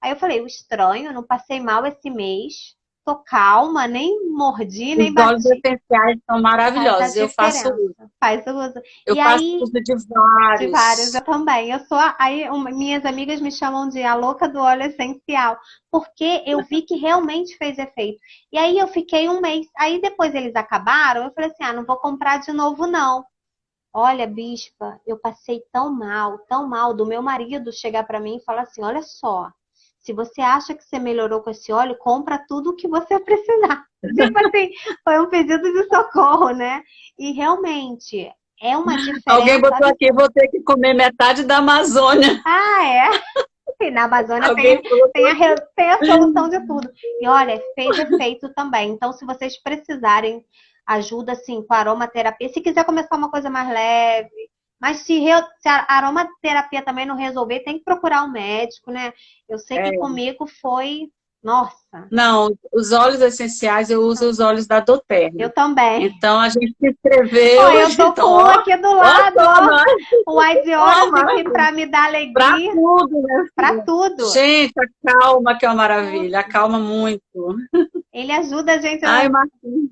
Aí eu falei, o estranho, não passei mal esse mês. Tô calma, nem mordi, nem bati. Os óleos essenciais são maravilhosos, eu faço uso. Faz uso. Eu faço uso de vários. De vários, eu também. Minhas amigas me chamam de a louca do óleo essencial, porque eu vi que realmente fez efeito. E aí eu fiquei um mês. Aí depois eles acabaram, eu falei assim, não vou comprar de novo não. Olha, Bispa, eu passei tão mal do meu marido chegar para mim e falar assim, olha só, se você acha que você melhorou com esse óleo, compra tudo o que você precisar. Tipo assim, foi um pedido de socorro, né? E realmente, é uma diferença. Alguém botou aqui, vou ter que comer metade da Amazônia. E na Amazônia tem a solução de tudo. E olha, fez efeito também. Então, se vocês precisarem ajuda, assim, com a aromaterapia, se quiser começar uma coisa mais leve, mas se a aromaterapia também não resolver, tem que procurar um médico, né? Eu sei que comigo foi Nossa, Não, os óleos essenciais eu uso os óleos da eu Doterra. também. Então a gente se Ó, inscreveu, eu tô então, com um aqui do ó, lado, toma, ó. O Eye de ó, Olhos aqui maravilha. pra me dar Pra alegria, tudo, né, pra filha? tudo. Gente, acalma que é uma maravilha, Nossa, acalma muito. ele ajuda a gente Ai,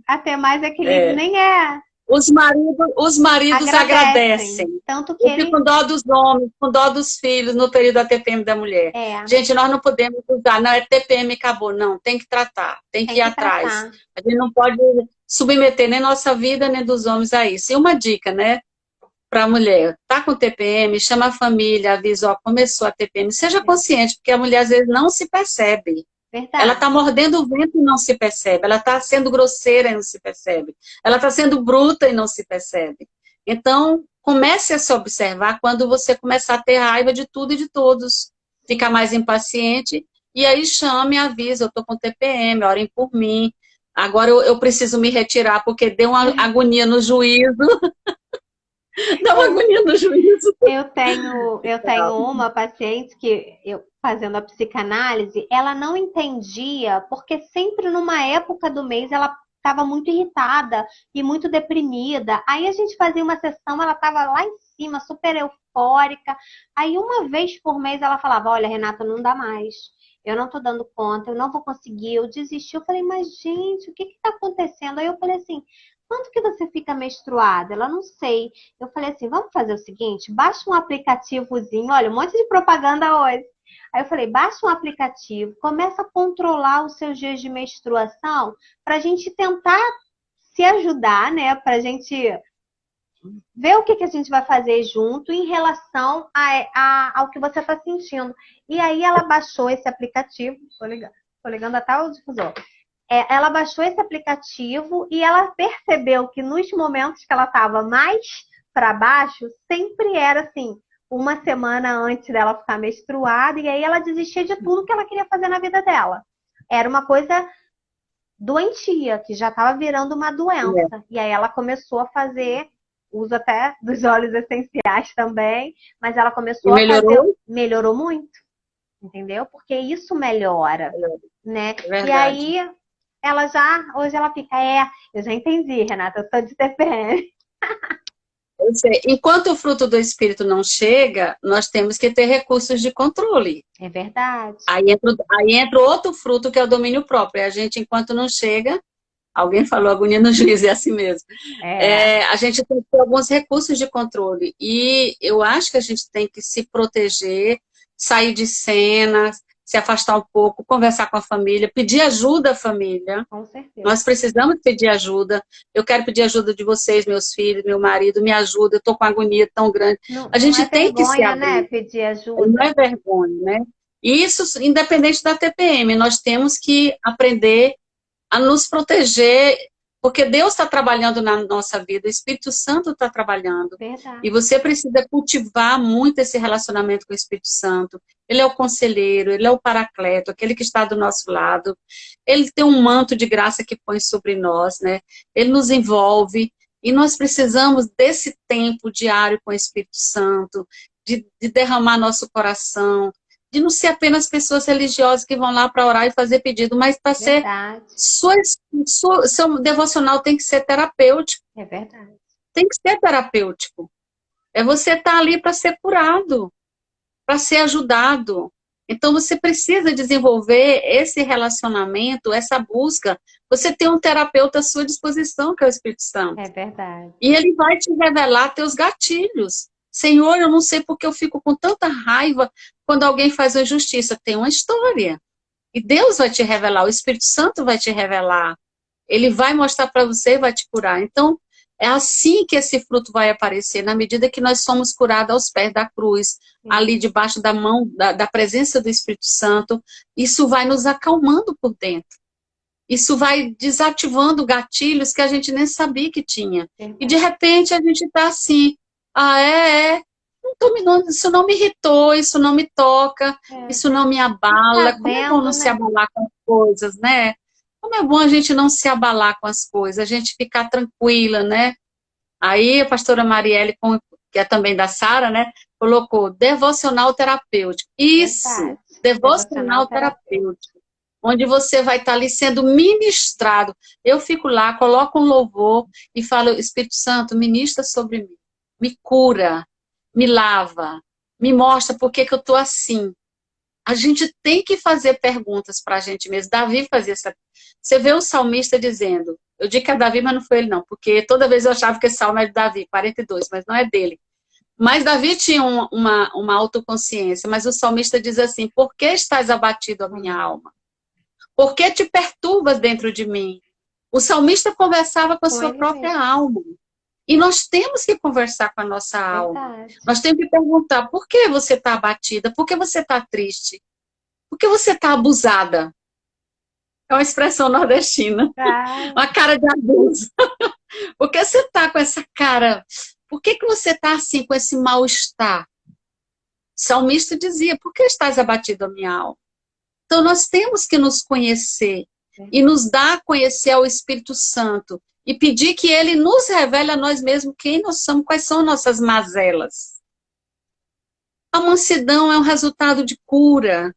a ter mais equilíbrio. é. Nem é, Os maridos agradecem. agradecem. Tanto que Eu fico ele com dó dos homens, com dó dos filhos no período da TPM da mulher. é, Gente, nós não podemos usar, não é TPM acabou, não, tem que tratar, tem que tem ir que atrás. tratar. A gente não pode submeter nem nossa vida, nem dos homens a isso. E uma dica, né, para a mulher, tá com TPM, chama a família, avisa, ó, começou a TPM, seja consciente, porque a mulher às vezes não se percebe. Ela está Verdade. mordendo o vento e não se percebe. Ela está sendo grosseira e não se percebe. Ela está sendo bruta e não se percebe. Então, comece a se observar quando você começar a ter raiva de tudo e de todos. Fica mais impaciente e aí chame e avisa, eu estou com TPM, orem por mim. Agora eu preciso me retirar porque deu uma agonia no juízo. Dá uma Eu, agonia no juízo. eu tenho uma paciente que eu fazendo a psicanálise, ela não entendia porque sempre numa época do mês ela estava muito irritada e muito deprimida. Aí a gente fazia uma sessão, ela estava lá em cima, super eufórica. Aí uma vez por mês ela falava: "Olha, Renata, não dá mais. Eu não tô dando conta, eu não vou conseguir, eu desisti." Eu falei: "Mas gente, o que que tá acontecendo?" Aí eu falei assim: "Quanto que você fica menstruada?" Ela: "Não sei." Eu falei assim: "Vamos fazer o seguinte, baixa um aplicativozinho." Olha, um monte de propaganda hoje. Aí eu falei: "Baixa um aplicativo, começa a controlar os seus dias de menstruação para a gente tentar se ajudar, né? Para a gente ver o que que a gente vai fazer junto em relação ao que você está sentindo." E aí ela baixou esse aplicativo. Tô ligando até o difusor. Ela baixou esse aplicativo e ela percebeu que nos momentos que ela estava mais para baixo, sempre era assim, uma semana antes dela ficar menstruada, e aí ela desistia de tudo que ela queria fazer na vida dela. Era uma coisa doentia, que já estava virando uma doença. E aí ela começou a fazer, uso até dos óleos essenciais também, mas ela E começou a fazer, melhorou? melhorou muito, entendeu? Porque isso melhora, né? É E verdade. aí hoje ela fica: eu já entendi, Renata, eu tô de TPM." Eu sei. Enquanto o fruto do Espírito não chega, nós temos que ter recursos de controle. É verdade. Aí entra outro fruto que é o domínio próprio. E a gente, enquanto não chega, alguém falou agonia no juízo, é assim mesmo. É, A gente tem que ter alguns recursos de controle. E eu acho que a gente tem que se proteger, sair de cena, se afastar um pouco, conversar com a família, pedir ajuda à família. com certeza. Nós precisamos pedir ajuda. Eu quero pedir ajuda de vocês, meus filhos, meu marido, me ajuda. Eu estou com agonia tão grande. Não, A não é gente tem que se vergonha, né, abrir. pedir Não ajuda. é vergonha, né? E isso, independente da TPM, nós temos que aprender a nos proteger, porque Deus está trabalhando na nossa vida, o Espírito Santo está trabalhando. Verdade. E você precisa cultivar muito esse relacionamento com o Espírito Santo. Ele é o conselheiro, ele é o paracleto, aquele que está do nosso lado. Ele tem um manto de graça que põe sobre nós, né? Ele nos envolve. E nós precisamos desse tempo diário com o Espírito Santo, de derramar nosso coração, de não ser apenas pessoas religiosas que vão lá para orar e fazer pedido, mas para ser Verdade. seu devocional tem que ser terapêutico. É verdade. Tem que ser terapêutico. É você estar ali para ser curado, para ser ajudado. Então você precisa desenvolver esse relacionamento, essa busca. Você tem um terapeuta à sua disposição, que é o Espírito Santo. É verdade. E ele vai te revelar teus gatilhos. Senhor, eu não sei porque eu fico com tanta raiva quando alguém faz uma injustiça. Tem uma história. E Deus vai te revelar, o Espírito Santo vai te revelar. Ele vai mostrar para você e vai te curar. Então, é assim que esse fruto vai aparecer, na medida que nós somos curados aos pés da cruz, ali debaixo da mão, da presença do Espírito Santo. Isso vai nos acalmando por dentro. Isso vai desativando gatilhos que a gente nem sabia que tinha. E de repente a gente está assim, isso não me irritou, isso não me toca, isso não me abala. Como é bom não se abalar com as coisas, né? Como é bom a gente não se abalar com as coisas, a gente ficar tranquila, né? Aí a pastora Marielle, que é também da Sara, né, colocou devocional terapêutico. Isso, Verdade. devocional terapêutico. onde você vai estar ali sendo ministrado. Eu fico lá, coloco um louvor e falo, Espírito Santo, ministra sobre mim, me cura, me lava, me mostra por que que eu estou assim. A gente tem que fazer perguntas para a gente mesmo. Davi fazia essa. Você vê o salmista dizendo, eu digo que é Davi, mas não foi ele não, porque toda vez eu achava que esse salmo é de Davi, 42, mas não é dele. Mas Davi tinha uma autoconsciência, mas o salmista diz assim, por que estás abatido a minha alma? Por que te perturbas dentro de mim? O salmista conversava com a Com sua ele própria mesmo. alma. E nós temos que conversar com a nossa alma. Verdade. Nós temos que perguntar, por que você está abatida? Por que você está triste? Por que você está abusada? É uma expressão nordestina. Tá. Uma cara de abuso. Por que você está com essa cara? Por que que você está assim, com esse mal-estar? O salmista dizia, por que estás abatido a minha alma? Então, nós temos que nos conhecer e nos dar a conhecer ao Espírito Santo e pedir que ele nos revele a nós mesmos quem nós somos, quais são nossas mazelas. A mansidão é um resultado de cura,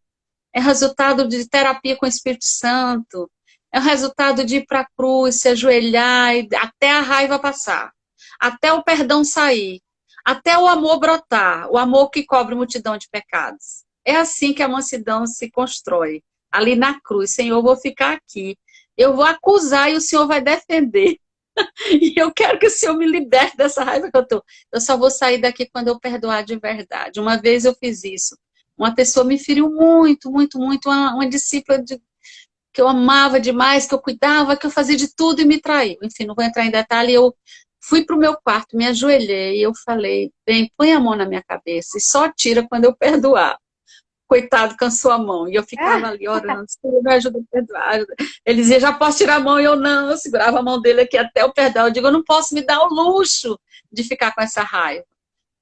é resultado de terapia com o Espírito Santo, é o resultado de ir para a cruz, se ajoelhar, até a raiva passar, até o perdão sair, até o amor brotar, o amor que cobre multidão de pecados. É assim que a mansidão se constrói, ali na cruz. Senhor, eu vou ficar aqui, eu vou acusar e o Senhor vai defender. E eu quero que o Senhor me liberte dessa raiva que eu estou. Eu só vou sair daqui quando eu perdoar de verdade. Uma vez eu fiz isso. Uma pessoa me feriu muito, muito, muito. Uma discípula que eu amava demais, que eu cuidava, que eu fazia de tudo e me traiu. Enfim, não vou entrar em detalhe. Eu fui para o meu quarto, me ajoelhei e eu falei, bem, põe a mão na minha cabeça e só tira quando eu perdoar. Coitado, cansou a mão. E eu ficava ali orando, Senhor, me ajuda a perdoar. Ele dizia, já posso tirar a mão? E eu não, eu segurava a mão dele aqui até o perdão. Eu digo, eu não posso me dar o luxo de ficar com essa raiva.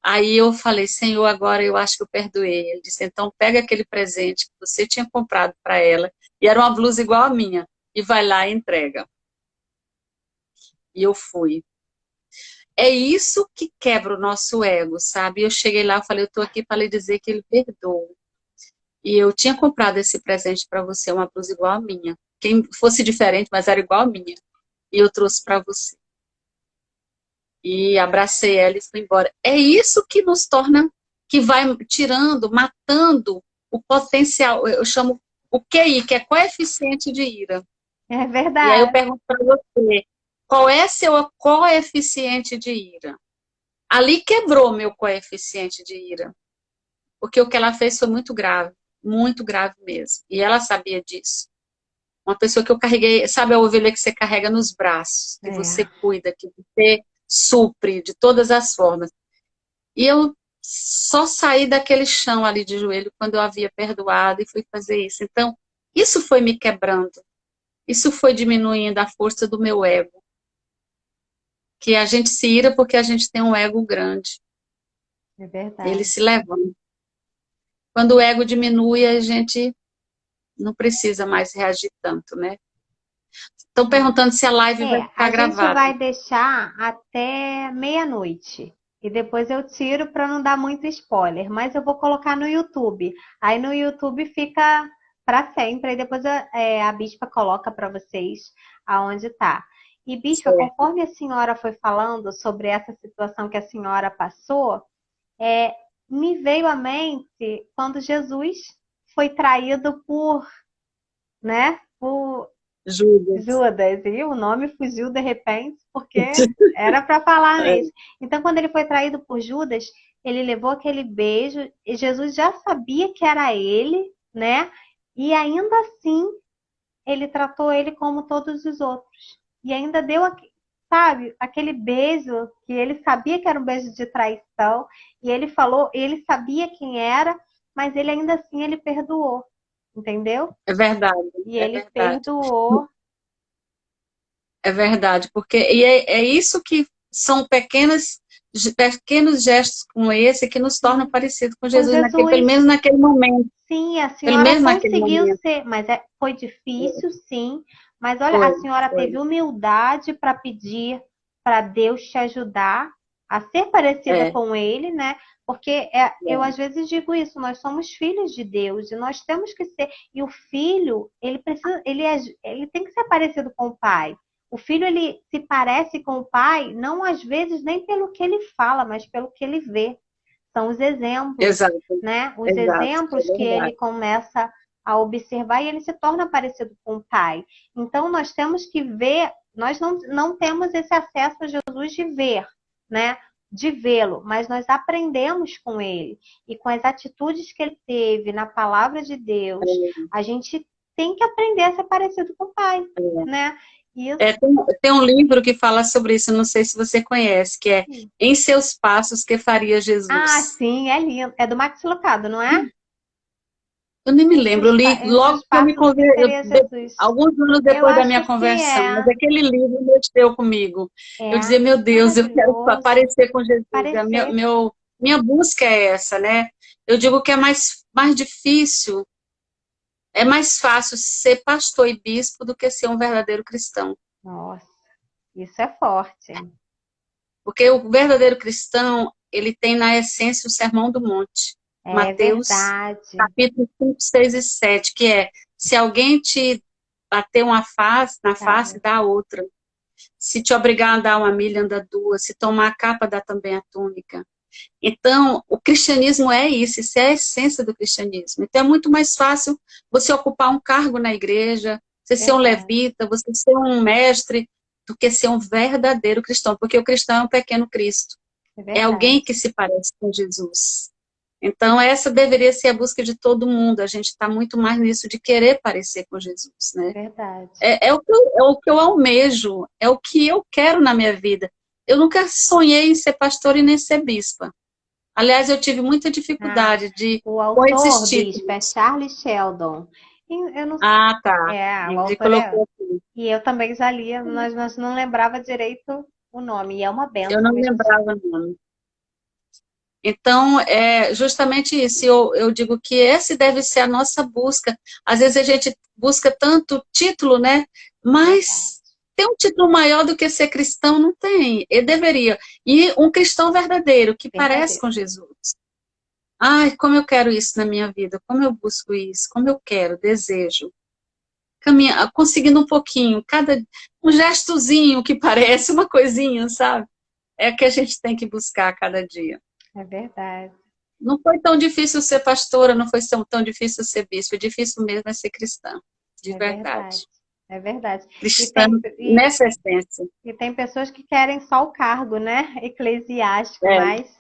Aí eu falei, Senhor, agora eu acho que eu perdoei. Ele disse, então pega aquele presente que você tinha comprado para ela, e era uma blusa igual a minha, e vai lá e entrega. E eu fui. É isso que quebra o nosso ego, sabe? Eu cheguei lá, eu falei, eu estou aqui para lhe dizer que ele perdoa. E eu tinha comprado esse presente para você, uma blusa igual a minha. Quem fosse diferente, mas era igual a minha. E eu trouxe para você. E abracei ela e fui embora. É isso que nos torna, que vai tirando, matando o potencial. Eu chamo o QI, que é coeficiente de ira. É E aí eu verdade. pergunto para você, qual é seu coeficiente de ira? Ali quebrou meu coeficiente de ira. Porque o que ela fez foi muito grave mesmo. E ela sabia disso. Uma pessoa que eu carreguei, sabe a ovelha que você carrega nos braços, que você cuida, que você supre de todas as formas. E eu só saí daquele chão ali de joelho quando eu havia perdoado e fui fazer isso. Então, isso foi me quebrando. Isso foi diminuindo a força do meu ego. Que a gente se ira porque a gente tem um ego grande. É Ele verdade. se levanta. Quando o ego diminui, a gente não precisa mais reagir tanto, né? Estão perguntando se a live vai ficar A gente gravada. vai deixar até meia-noite. E depois eu tiro para não dar muito spoiler. Mas eu vou colocar no YouTube. Aí no YouTube fica para sempre. Aí depois a Bispa coloca para vocês aonde tá. E Bispa, Certo. conforme a senhora foi falando sobre essa situação que a senhora passou, me veio à mente quando Jesus foi traído né, por Judas. Judas, e o nome fugiu de repente, porque era para falar mesmo. Então, quando ele foi traído por Judas, ele levou aquele beijo, e Jesus já sabia que era ele, né? E ainda assim, ele tratou ele como todos os outros. E ainda deu, sabe, aquele beijo que ele sabia que era um beijo de traição, e ele falou, ele sabia quem era, mas ele ainda assim ele perdoou, entendeu? É verdade, E é ele verdade. perdoou. É verdade, porque é isso que são pequenos gestos como esse que nos tornam parecidos com Com Jesus, pelo Jesus, menos naquele momento. sim, a Pelo senhora menos naquele conseguiu momento. ser, mas foi difícil, sim. Mas olha, a Foi, senhora foi. teve humildade para pedir para Deus te ajudar a ser parecida É, com ele, né? Porque eu às vezes digo isso, nós somos filhos de Deus e nós temos que ser. E o filho, ele precisa, ele tem que ser parecido com o pai. O filho, ele se parece com o pai, não às vezes nem pelo que ele fala, mas pelo que ele vê. São os exemplos, exato, né? Os exato, é exemplos que ele verdade. começa a observar e ele se torna parecido com o pai. Então, nós temos que ver, nós não temos esse acesso a Jesus de ver, né? De vê-lo, mas nós aprendemos com ele e com as atitudes que ele teve na palavra de Deus, a gente tem que aprender a ser parecido com o pai, né? Isso. Tem um livro que fala sobre isso, não sei se você conhece, que é Em Seus Passos que Faria Ah, Jesus. sim, é lindo. É do Max Lucado, não é? Eu nem me lembro, eu li Em seus logo que eu me passos que converti, seria Jesus. alguns anos Eu depois da acho minha que conversão, mas é. aquele livro mexeu comigo. Eu É dizia, meu Deus, eu quero maravilhoso. parecer com Jesus. Parecer. Minha busca é essa, né? Eu digo que é mais difícil, é mais fácil ser pastor e bispo do que ser um verdadeiro cristão. Nossa, isso é forte. Porque o verdadeiro cristão, ele tem na essência o Sermão do Monte. É Mateus, verdade. capítulo 5, 6 e 7, que é, se alguém te bater na Tá. face, dá a outra. Se te obrigar a andar uma milha, anda duas. Se tomar a capa, dá também a túnica. Então, o cristianismo é isso é a essência do cristianismo. Então, é muito mais fácil você ocupar um cargo na igreja, você ser um Verdade. levita, você ser um mestre, do que ser um verdadeiro cristão, porque o cristão é um pequeno Cristo. É É verdade. alguém que se parece com Jesus. Então, essa deveria ser a busca de todo mundo. A gente está muito mais nisso de querer parecer com Jesus, né? Verdade. É o que eu almejo, é o que eu quero na minha vida. Eu nunca sonhei em ser pastor e nem ser bispa. Aliás, eu tive muita Ah, dificuldade o com esses autor, bispo, é títulos. Charles Sheldon. E eu não. Ah, tá. É, o Ele autor é. colocou aqui. E eu também já lia, mas não lembrava direito o nome. E é uma Eu benção não mesmo. lembrava o nome. Então, é justamente isso. Eu digo que esse deve ser a nossa busca. Às vezes a gente busca tanto título, né? Verdade. Mas tem um título maior do que ser cristão? Não tem. Ele deveria. E um cristão verdadeiro, que parece Verdadeiro. com Jesus. Ai, como eu quero isso na minha vida. Como eu busco isso. Como eu quero, desejo. Caminhar, conseguindo um pouquinho. Um gestozinho que parece uma coisinha, sabe? É o que a gente tem que buscar a cada dia. É verdade. Não foi tão difícil ser pastora, não foi tão difícil ser bispo. É difícil mesmo é ser cristã, de É verdade. verdade. É verdade. E Cristã tem, nessa essência. e tem pessoas que querem só o cargo, né? Eclesiástico, É, mas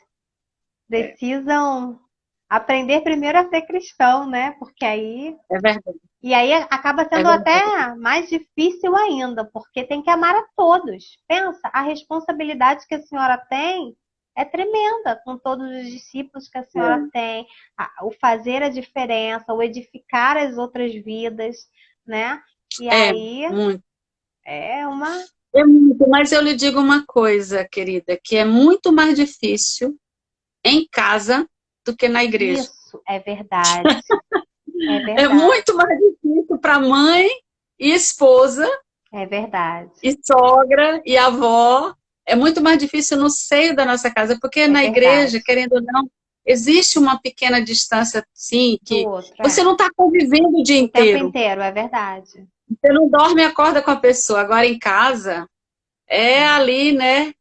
é, precisam aprender primeiro a ser cristão, né? Porque aí. é verdade, E aí acaba é sendo verdade. até mais difícil ainda, porque tem que amar a todos. Pensa, a responsabilidade que a senhora tem é tremenda com todos os discípulos que a senhora tem, o fazer a diferença, o edificar as outras vidas, né? E É, aí muito. é uma. É muito, mas eu lhe digo uma coisa, querida, que é muito mais difícil em casa do que na igreja. Isso é verdade. É É verdade. muito mais difícil para mãe e esposa É verdade. e sogra e avó. É muito mais difícil no seio da nossa casa, porque É na verdade. igreja, querendo ou não, existe uma pequena distância, sim, Do que outro, você é. não está convivendo o dia O tempo inteiro. inteiro, é verdade. Você não dorme e acorda com a pessoa. Agora em casa, é ali, né?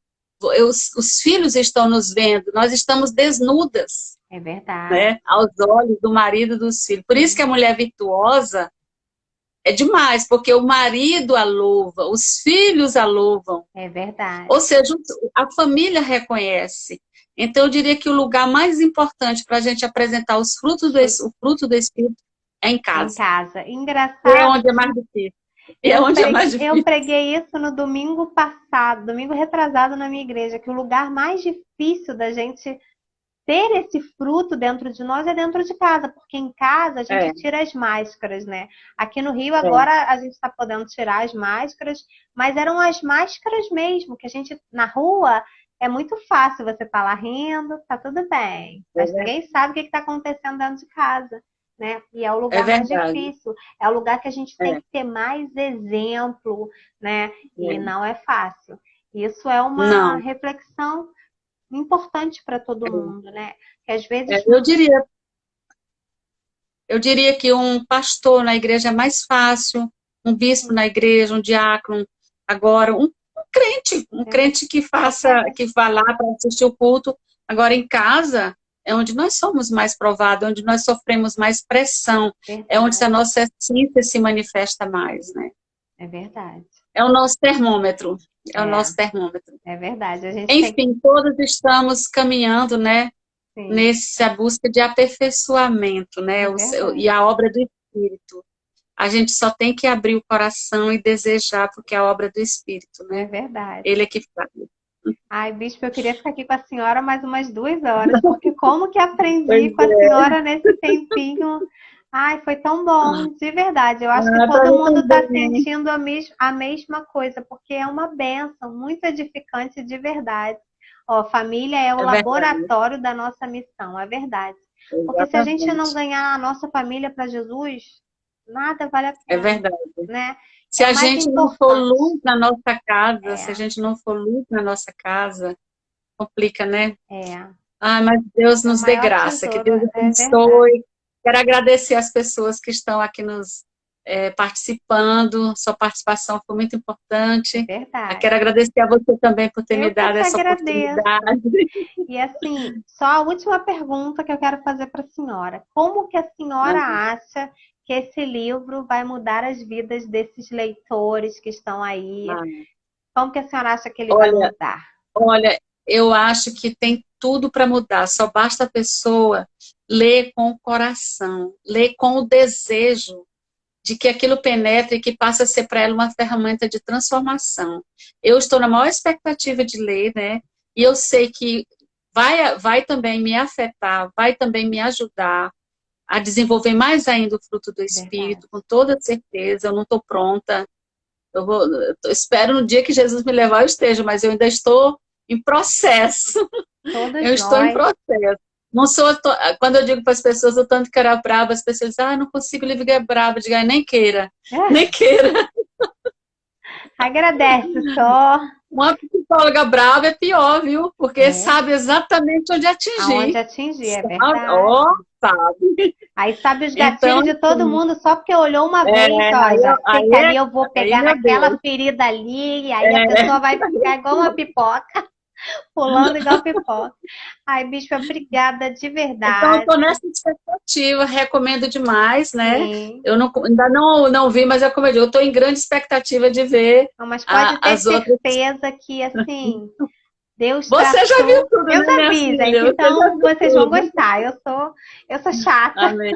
Os filhos estão nos vendo, nós estamos desnudas, É verdade. né? Aos olhos do marido e dos filhos. Por isso que a mulher virtuosa é demais, porque o marido a louva, os filhos a louvam. É verdade. Ou seja, a família reconhece. Então, eu diria que o lugar mais importante para a gente apresentar o fruto do Espírito é em Em casa. casa. E é Engraçado onde é que mais difícil. E é onde é mais eu difícil. preguei isso no domingo passado, domingo retrasado na minha igreja, que o lugar mais difícil da gente ter esse fruto dentro de nós é dentro de casa, porque em casa a gente É, tira as máscaras, né? Aqui no Rio é, agora a gente está podendo tirar as máscaras, mas eram as máscaras mesmo, que a gente na rua é muito fácil você estar lá rindo, tá tudo bem, mas é, ninguém sabe o que está acontecendo dentro de casa, né? E é o é lugar mais verdade. difícil, é o lugar que a gente tem É, que ter mais exemplo, né? E é. não é fácil. Isso é uma Não, reflexão importante para todo mundo, né? Que às vezes Eu diria que um pastor na igreja é mais fácil, um bispo na igreja, um diácono. Agora, um crente que vá lá para assistir o culto. Agora, em casa, é onde nós somos mais provados, onde nós sofremos mais pressão, é onde a verdade, nossa essência se manifesta mais, né? é verdade. É o nosso termômetro, é o É, nosso termômetro. é verdade. A gente tem que, Enfim, todos estamos caminhando, né, sim, nessa busca de aperfeiçoamento, né, é e verdade, a obra do Espírito. A gente só tem que abrir o coração e desejar, porque é a obra do Espírito, é né? verdade. Ele é que faz. Ai, bispo, eu queria ficar aqui com a senhora mais umas 2 horas, porque como que aprendi Pois com a é. senhora nesse tempinho? Ai, foi tão bom, de verdade. Eu acho que Para todo mim mundo está também. sentindo a mesma coisa, porque é uma bênção, muito edificante de verdade. Ó, família é o É verdade, laboratório da nossa missão, é verdade. Porque se a gente não exatamente. ganhar a nossa família para Jesus, nada vale a É pena, verdade. né? Se É o a mais gente não for importante. luz na nossa casa, se a É, gente não for luz na nossa casa, complica, né? é. Ah, mas Deus É o nos dê maior graça, que tesouro, Deus é verdade. abençoe. Quero agradecer as pessoas que estão aqui nos participando, sua participação foi muito importante. Verdade. Quero agradecer a você também por ter me Eu que dado te essa agradeço. oportunidade. E assim, só a última pergunta que eu quero fazer para a senhora. Como que a senhora acha que esse livro vai mudar as vidas desses leitores que estão aí? Ah, Como que a senhora acha que ele vai olha, mudar? olha, eu acho que tem tudo para mudar, só basta a pessoa ler com o coração, ler com o desejo de que aquilo penetre e que passe a ser para ela uma ferramenta de transformação. Eu estou na maior expectativa de ler, né? E eu sei que vai também me afetar, vai também me ajudar a desenvolver mais ainda o fruto do Verdade. Espírito, com toda certeza. Eu não estou pronta. Espero no dia que Jesus me levar, eu esteja, mas eu ainda estou em processo. Todos Eu estou em nós. processo. Não sou, quando eu digo para as pessoas o tanto que era brava, as pessoas dizem, não consigo, o livro é bravo. Eu digo, nem queira, nem queira. Agradece só. Uma psicóloga brava é pior, viu? Porque É. sabe exatamente onde Aonde atingir. atingir, é Sabe? verdade. Ó, sabe. Aí sabe os Então, gatilhos de todo assim, mundo só porque olhou uma vez, ó, aí, já sei que ali eu vou aí, pegar meu naquela Deus. ferida ali, e aí a É, pessoa vai ficar igual uma pipoca, pulando igual pipoca. Ai, bicho, obrigada de então, eu verdade. estou nessa expectativa, recomendo demais, né? Sim. Eu não, ainda não vi, mas é como eu digo, eu estou em grande expectativa de ver Não, mas pode ter as outras. certeza que, assim, Deus Você já viu tratou. tudo, Eu né, já minha vi, gente, filha? Você já então viu vocês vão tudo. gostar. Eu sou chata. Amém.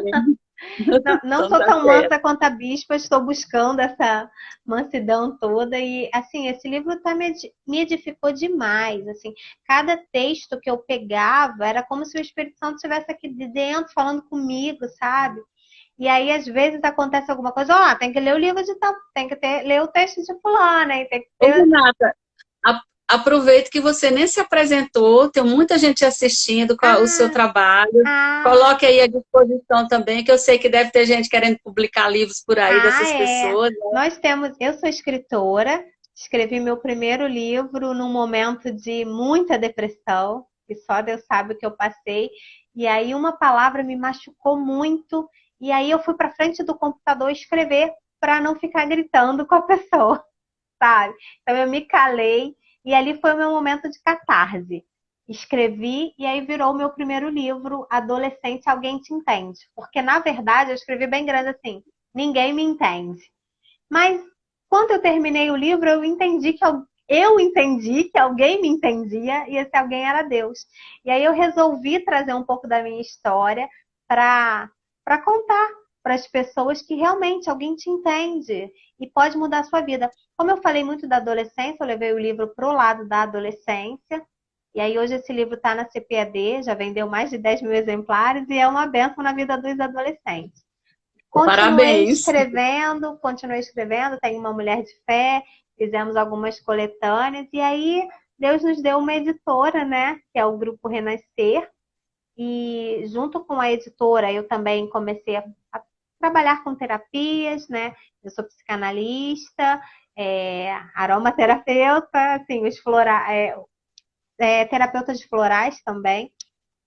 Não, não Então sou tá tão certo. mansa quanto a bispa, estou buscando essa mansidão toda e assim, esse livro me edificou demais, assim, cada texto que eu pegava era como se o Espírito Santo estivesse aqui de dentro falando comigo, sabe? E aí às vezes acontece alguma coisa, ó, tem que ler o livro de tal, tem que ler o texto de fulano, hein? Tem que Ô, ter... Renata, aproveita que você nem se apresentou, tem muita gente assistindo com o seu Ah, trabalho. ah, Coloque aí à disposição também, que eu sei que deve ter gente querendo publicar livros por aí ah, dessas é. pessoas, né? Eu sou escritora, escrevi meu primeiro livro num momento de muita depressão, que só Deus sabe o que eu passei. E aí uma palavra me machucou muito, e aí eu fui para frente do computador escrever para não ficar gritando com a pessoa, sabe? Então eu me calei e ali foi o meu momento de catarse. Escrevi e aí virou o meu primeiro livro, Adolescente, Alguém Te Entende? Porque na verdade eu escrevi bem grande assim, ninguém me entende. Mas quando eu terminei o livro, eu entendi que alguém me entendia e esse alguém era Deus. E aí eu resolvi trazer um pouco da minha história para contar para as pessoas que realmente alguém te entende e pode mudar a sua vida. Como eu falei muito da adolescência, eu levei o livro para o lado da adolescência. E aí hoje esse livro está na CPAD, já vendeu mais de 10 mil exemplares e é uma bênção na vida dos adolescentes. Parabéns. Continuei escrevendo, tenho uma mulher de fé, fizemos algumas coletâneas, e aí Deus nos deu uma editora, né? Que é o Grupo Renascer, e junto com a editora eu também comecei a trabalhar com terapias, né? Eu sou psicanalista, aromaterapeuta, assim, terapeuta de florais também,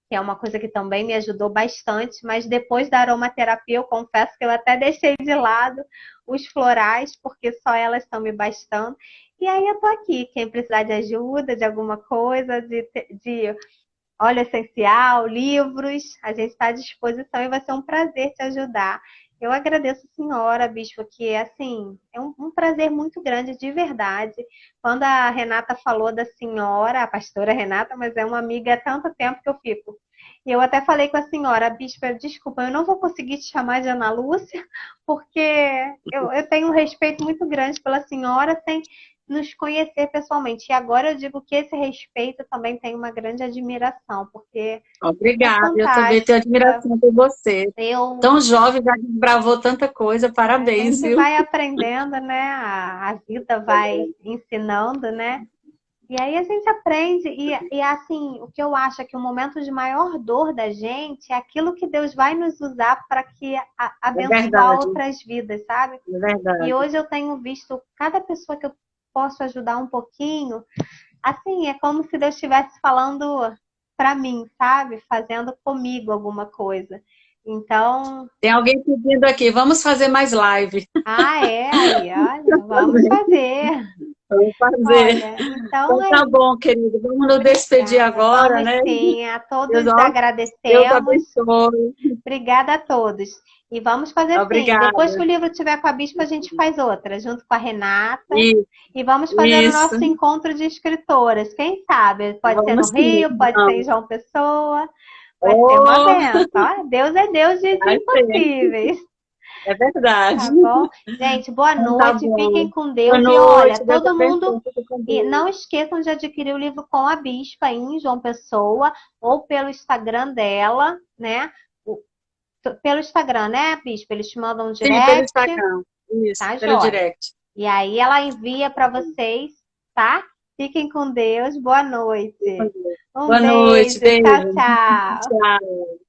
que é uma coisa que também me ajudou bastante, mas depois da aromaterapia eu confesso que eu até deixei de lado os florais, porque só elas estão me bastando. E aí eu tô aqui, quem precisar de ajuda, de alguma coisa, de óleo essencial, livros, a gente está à disposição e vai ser um prazer te ajudar. Eu agradeço a senhora, bispo, que assim, é um prazer muito grande, de verdade. Quando a Renata falou da senhora, a pastora Renata, mas é uma amiga há tanto tempo que eu fico. E eu até falei com a senhora, bispa, desculpa, eu não vou conseguir te chamar de Ana Lúcia, porque eu tenho um respeito muito grande pela senhora, sem nos conhecer pessoalmente. E agora eu digo que esse respeito também tem uma grande admiração, porque é Obrigada, eu também tenho fantástica. admiração por você. Eu, Tão jovem, já desbravou tanta coisa, a parabéns, gente viu? vai aprendendo, né? A vida vai ensinando, né? E aí a gente aprende, e assim, o que eu acho é que o momento de maior dor da gente é aquilo que Deus vai nos usar para que É abençoar verdade, outras vidas, sabe? é E verdade. hoje eu tenho visto cada pessoa que eu posso ajudar um pouquinho, assim, é como se Deus estivesse falando para mim, sabe? Fazendo comigo alguma coisa. Então, Tem alguém pedindo aqui, vamos fazer mais live. aí, olha, vamos fazer. Vamos fazer. Olha, então Então é tá isso. bom, querido. Vamos nos despedir Obrigada. agora, Vamos né? sim. A Deus, todos ó, Deus agradecemos. abençoe. Obrigada a todos. E vamos fazer assim. Depois que o Obrigada. livro tiver com a Bispa, a gente faz outra, junto com a Renata. Isso, E vamos fazer o isso. nosso encontro de escritoras. Quem sabe? Pode ser no Vamos sim, Rio, pode ser em vamos. João Pessoa. Vai ser uma Oh, benção. Ó, Deus é Deus de vai ser. impossíveis. É verdade. Tá bom? Gente, boa Então tá noite. Fiquem bom. com Boa Deus. E olha, noite, Deus todo mundo. abençoe. Fique com E não Deus. esqueçam de adquirir o livro com a Bispa em João Pessoa ou pelo Instagram dela, né? Pelo Instagram, né, Bispa? Eles te mandam um Sim, pelo direct, Instagram. Isso, tá, pelo joia? direct. E aí ela envia para vocês, tá? Fiquem com Deus. Boa noite. Um Boa noite, beijo. Tchau, beijo. tchau. Tchau.